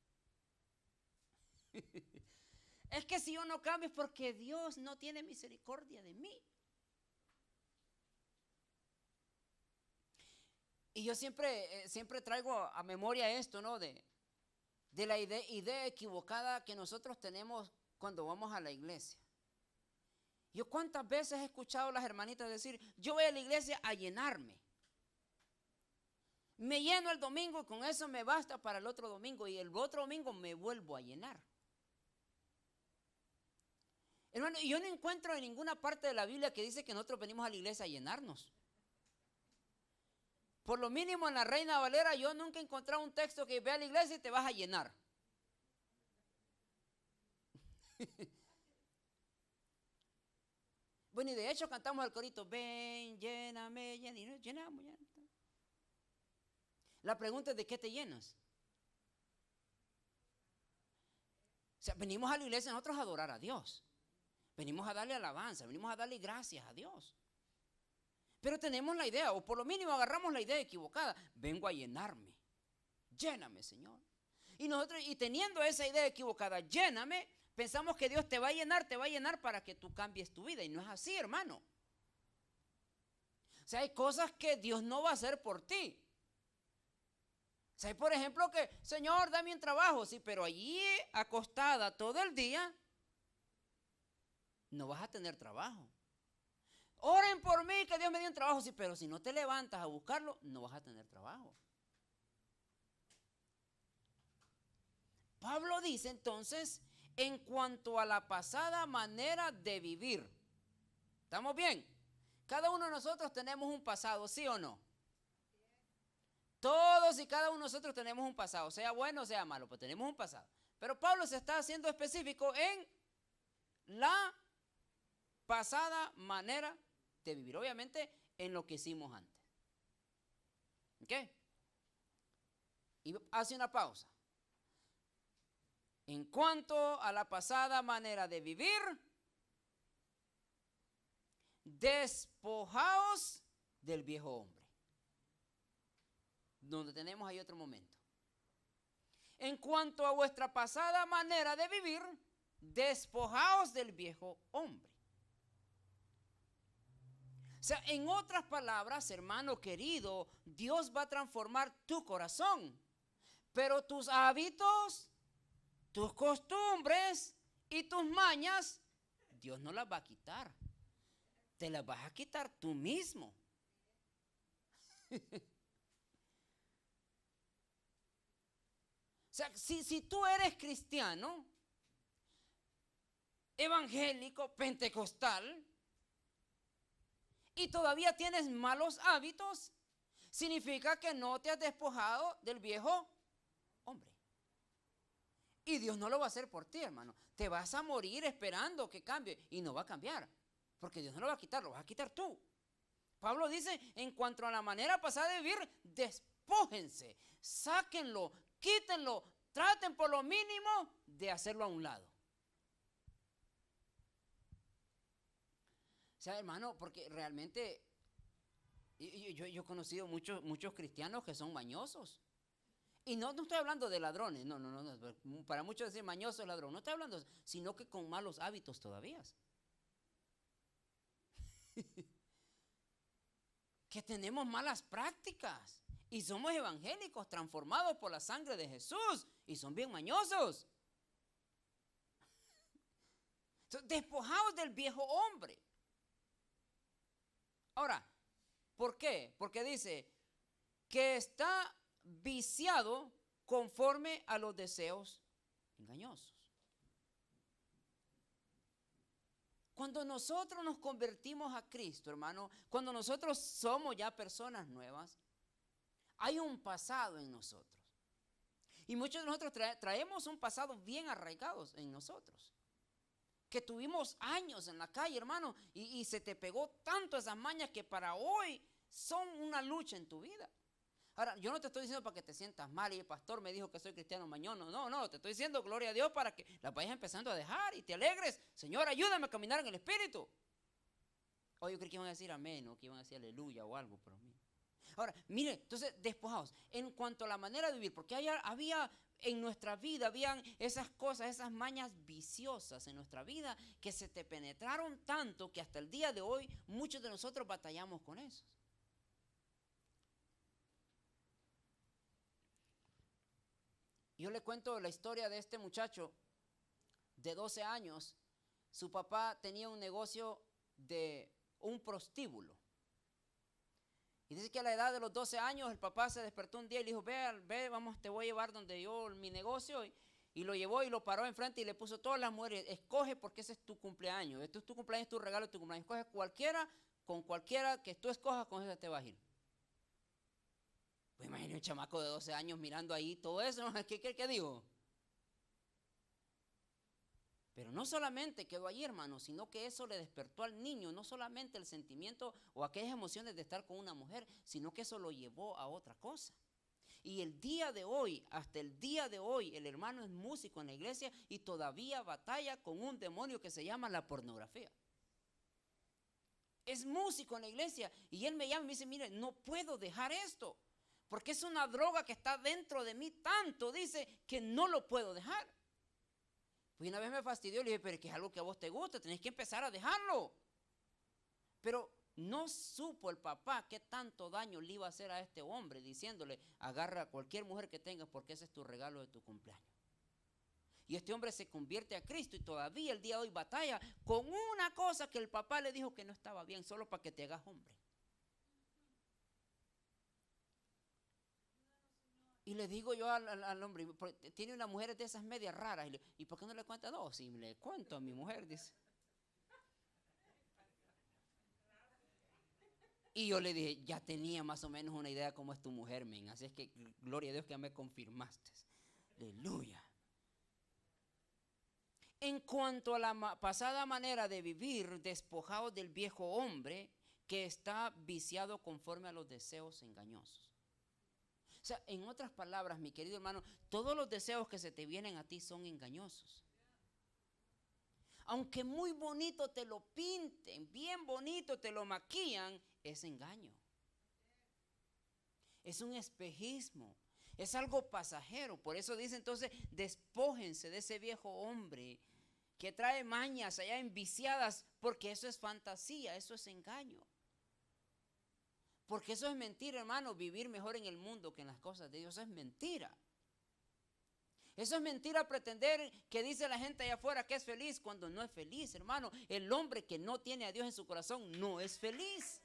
Es que si yo no cambio es porque Dios no tiene misericordia de mí. Y yo siempre traigo a memoria esto, ¿no? De la idea equivocada que nosotros tenemos cuando vamos a la iglesia. Yo cuántas veces he escuchado a las hermanitas decir, yo voy a la iglesia a llenarme. Me lleno el domingo y con eso me basta para el otro domingo y el otro domingo me vuelvo a llenar. Hermano, yo no encuentro en ninguna parte de la Biblia que dice que nosotros venimos a la iglesia a llenarnos. Por lo mínimo en la Reina Valera yo nunca he encontrado un texto que ve a la iglesia y te vas a llenar. Bueno, y de hecho cantamos el corito, ven, lléname, llenamos. La pregunta es, ¿de qué te llenas? O sea, venimos a la iglesia nosotros a adorar a Dios. Venimos a darle alabanza, venimos a darle gracias a Dios. Pero tenemos la idea, o por lo mínimo agarramos la idea equivocada. Vengo a llenarme. Lléname, Señor. Y nosotros, y teniendo esa idea equivocada, lléname, pensamos que Dios te va a llenar para que tú cambies tu vida. Y no es así, hermano. O sea, hay cosas que Dios no va a hacer por ti. O sea, hay, por ejemplo, que, Señor, dame un trabajo. Sí, pero allí acostada todo el día, no vas a tener trabajo. Oren por mí, que Dios me dé un trabajo. Sí, pero si no te levantas a buscarlo, no vas a tener trabajo. Pablo dice entonces, en cuanto a la pasada manera de vivir. ¿Estamos bien? Cada uno de nosotros tenemos un pasado, ¿sí o no? Todos y cada uno de nosotros tenemos un pasado, sea bueno o sea malo, pues tenemos un pasado. Pero Pablo se está haciendo específico en la pasada manera de vivir. Obviamente en lo que hicimos antes. ¿Ok? Y hace una pausa. En cuanto a la pasada manera de vivir, despojaos del viejo hombre. Donde tenemos ahí otro momento. En cuanto a vuestra pasada manera de vivir, despojaos del viejo hombre. O sea, en otras palabras, hermano querido, Dios va a transformar tu corazón, pero tus hábitos, tus costumbres y tus mañas, Dios no las va a quitar. Te las vas a quitar tú mismo. O sea, si tú eres cristiano, evangélico, pentecostal, y todavía tienes malos hábitos, significa que no te has despojado del viejo hombre. Y Dios no lo va a hacer por ti, hermano. Te vas a morir esperando que cambie y no va a cambiar, porque Dios no lo va a quitar, lo vas a quitar tú. Pablo dice, en cuanto a la manera pasada de vivir, despójense, sáquenlo, quítenlo, traten por lo mínimo de hacerlo a un lado. O sea, hermano, porque realmente yo he conocido muchos cristianos que son mañosos. Y no estoy hablando de ladrones, no. Para muchos decir mañoso es ladrón. No estoy hablando, sino que con malos hábitos todavía. Que tenemos malas prácticas. Y somos evangélicos transformados por la sangre de Jesús. Y son bien mañosos. Despojados del viejo hombre. Ahora, ¿por qué? Porque dice que está viciado conforme a los deseos engañosos. Cuando nosotros nos convertimos a Cristo, hermano, cuando nosotros somos ya personas nuevas, hay un pasado en nosotros. Y muchos de nosotros traemos un pasado bien arraigados en nosotros. Que tuvimos años en la calle, hermano, y se te pegó tanto esas mañas que para hoy son una lucha en tu vida. Ahora, yo no te estoy diciendo para que te sientas mal y el pastor me dijo que soy cristiano mañoso. No, te estoy diciendo gloria a Dios para que la vayas empezando a dejar y te alegres. Señor, ayúdame a caminar en el Espíritu. O yo creí que iban a decir amén o que iban a decir aleluya o algo, pero mira. Ahora, mire, entonces despojados en cuanto a la manera de vivir, porque había en nuestra vida, habían esas cosas, esas mañas viciosas en nuestra vida que se te penetraron tanto que hasta el día de hoy muchos de nosotros batallamos con eso. Yo le cuento la historia de este muchacho de 12 años. Su papá tenía un negocio de un prostíbulo. Y dice que a la edad de los 12 años el papá se despertó un día y le dijo, ve, vamos, te voy a llevar donde yo, mi negocio. Y lo llevó y lo paró enfrente y le puso todas las mujeres, escoge porque ese es tu cumpleaños. Este es tu cumpleaños, tu regalo, tu cumpleaños. Escoge cualquiera, con cualquiera que tú escojas, con esa te vas a ir. Pues imagínate un chamaco de 12 años mirando ahí todo eso, ¿no? ¿Qué digo? Pero no solamente quedó ahí, hermano, sino que eso le despertó al niño, no solamente el sentimiento o aquellas emociones de estar con una mujer, sino que eso lo llevó a otra cosa. Y el día de hoy, hasta el día de hoy, el hermano es músico en la iglesia y todavía batalla con un demonio que se llama la pornografía. Es músico en la iglesia y él me llama y me dice, mire, no puedo dejar esto. Porque es una droga que está dentro de mí tanto, dice, que no lo puedo dejar. Pues una vez me fastidió, le dije, pero es que es algo que a vos te gusta, tenés que empezar a dejarlo. Pero no supo el papá qué tanto daño le iba a hacer a este hombre, diciéndole, agarra a cualquier mujer que tengas porque ese es tu regalo de tu cumpleaños. Y este hombre se convierte a Cristo y todavía el día de hoy batalla con una cosa que el papá le dijo que no estaba bien, solo para que te hagas hombre. Y le digo yo al hombre, tiene una mujer de esas medias raras. ¿Y por qué no le cuenta? No, si le cuento a mi mujer, dice. Y yo le dije, ya tenía más o menos una idea cómo es tu mujer, men. Así es que, gloria a Dios que ya me confirmaste. Aleluya. En cuanto a la pasada manera de vivir, despojados del viejo hombre que está viciado conforme a los deseos engañosos. O sea, en otras palabras, mi querido hermano, todos los deseos que se te vienen a ti son engañosos. Aunque muy bonito te lo pinten, bien bonito te lo maquillan, es engaño. Es un espejismo, es algo pasajero. Por eso dice entonces, despójense de ese viejo hombre que trae mañas allá enviciadas, porque eso es fantasía, eso es engaño. Porque eso es mentira, hermano, vivir mejor en el mundo que en las cosas de Dios, eso es mentira. Eso es mentira pretender que dice la gente allá afuera que es feliz cuando no es feliz, hermano. El hombre que no tiene a Dios en su corazón no es feliz.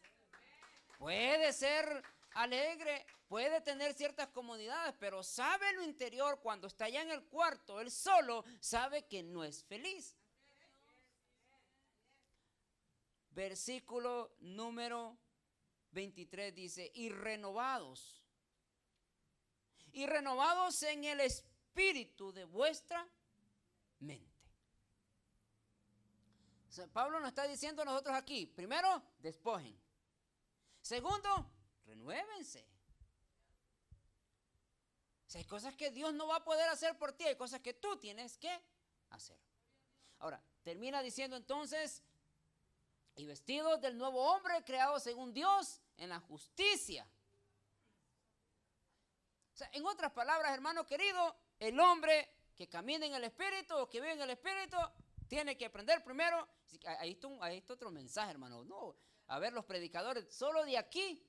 Puede ser alegre, puede tener ciertas comodidades, pero sabe en lo interior, cuando está allá en el cuarto, él solo sabe que no es feliz. Versículo número 23 dice, y renovados en el espíritu de vuestra mente. O sea, Pablo nos está diciendo a nosotros aquí, primero, despojen. Segundo, renuévense. O sea, hay cosas que Dios no va a poder hacer por ti, hay cosas que tú tienes que hacer. Ahora, termina diciendo entonces, Y vestidos del nuevo hombre creado según Dios en la justicia. O sea, en otras palabras, hermano querido, el hombre que camina en el Espíritu o que vive en el Espíritu tiene que aprender primero. Ahí está otro mensaje, hermano. No, a ver, los predicadores solo de aquí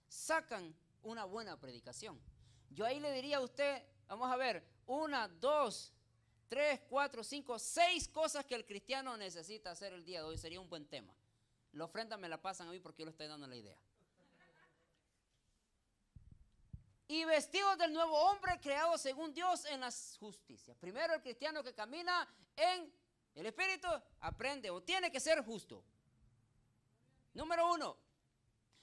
sacan una buena predicación. Yo ahí le diría a usted, vamos a ver, 1, 2, 3, 4, 5, 6 cosas que el cristiano necesita hacer el día de hoy. Sería un buen tema. La ofrenda me la pasan a mí porque yo le estoy dando la idea. Y vestidos del nuevo hombre creado según Dios en la justicia. Primero, el cristiano que camina en el Espíritu aprende o tiene que ser justo. Número 1.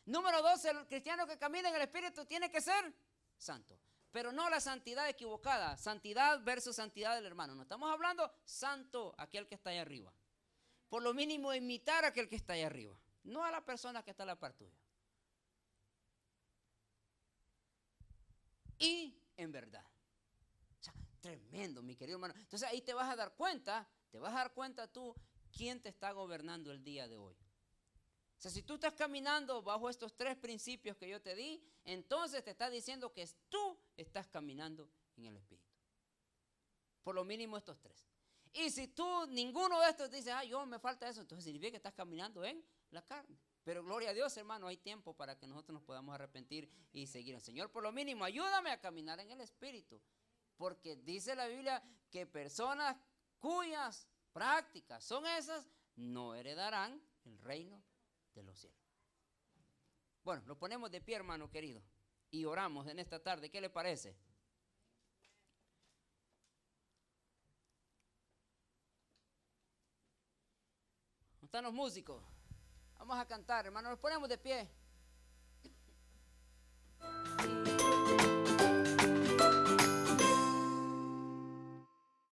Número 2, el cristiano que camina en el Espíritu tiene que ser santo. Pero no la santidad equivocada. Santidad versus santidad del hermano. No estamos hablando santo, aquel que está allá arriba. Por lo mínimo imitar a aquel que está allá arriba. No a la persona que está a la par tuya. Y en verdad. O sea, tremendo, mi querido hermano. Entonces ahí te vas a dar cuenta tú quién te está gobernando el día de hoy. O sea, si tú estás caminando bajo estos 3 principios que yo te di, entonces te está diciendo que tú estás caminando en el Espíritu. Por lo mínimo estos 3. Y si tú ninguno de estos dices, yo me falta eso, entonces significa que estás caminando en la carne. Pero gloria a Dios, hermano, hay tiempo para que nosotros nos podamos arrepentir y seguir. Señor, por lo mínimo, ayúdame a caminar en el Espíritu. Porque dice la Biblia que personas cuyas prácticas son esas, no heredarán el reino de los cielos. Bueno, lo ponemos de pie, hermano querido, y oramos en esta tarde. ¿Qué le parece? ¿Dónde están los músicos? Vamos a cantar, hermano, nos ponemos de pie.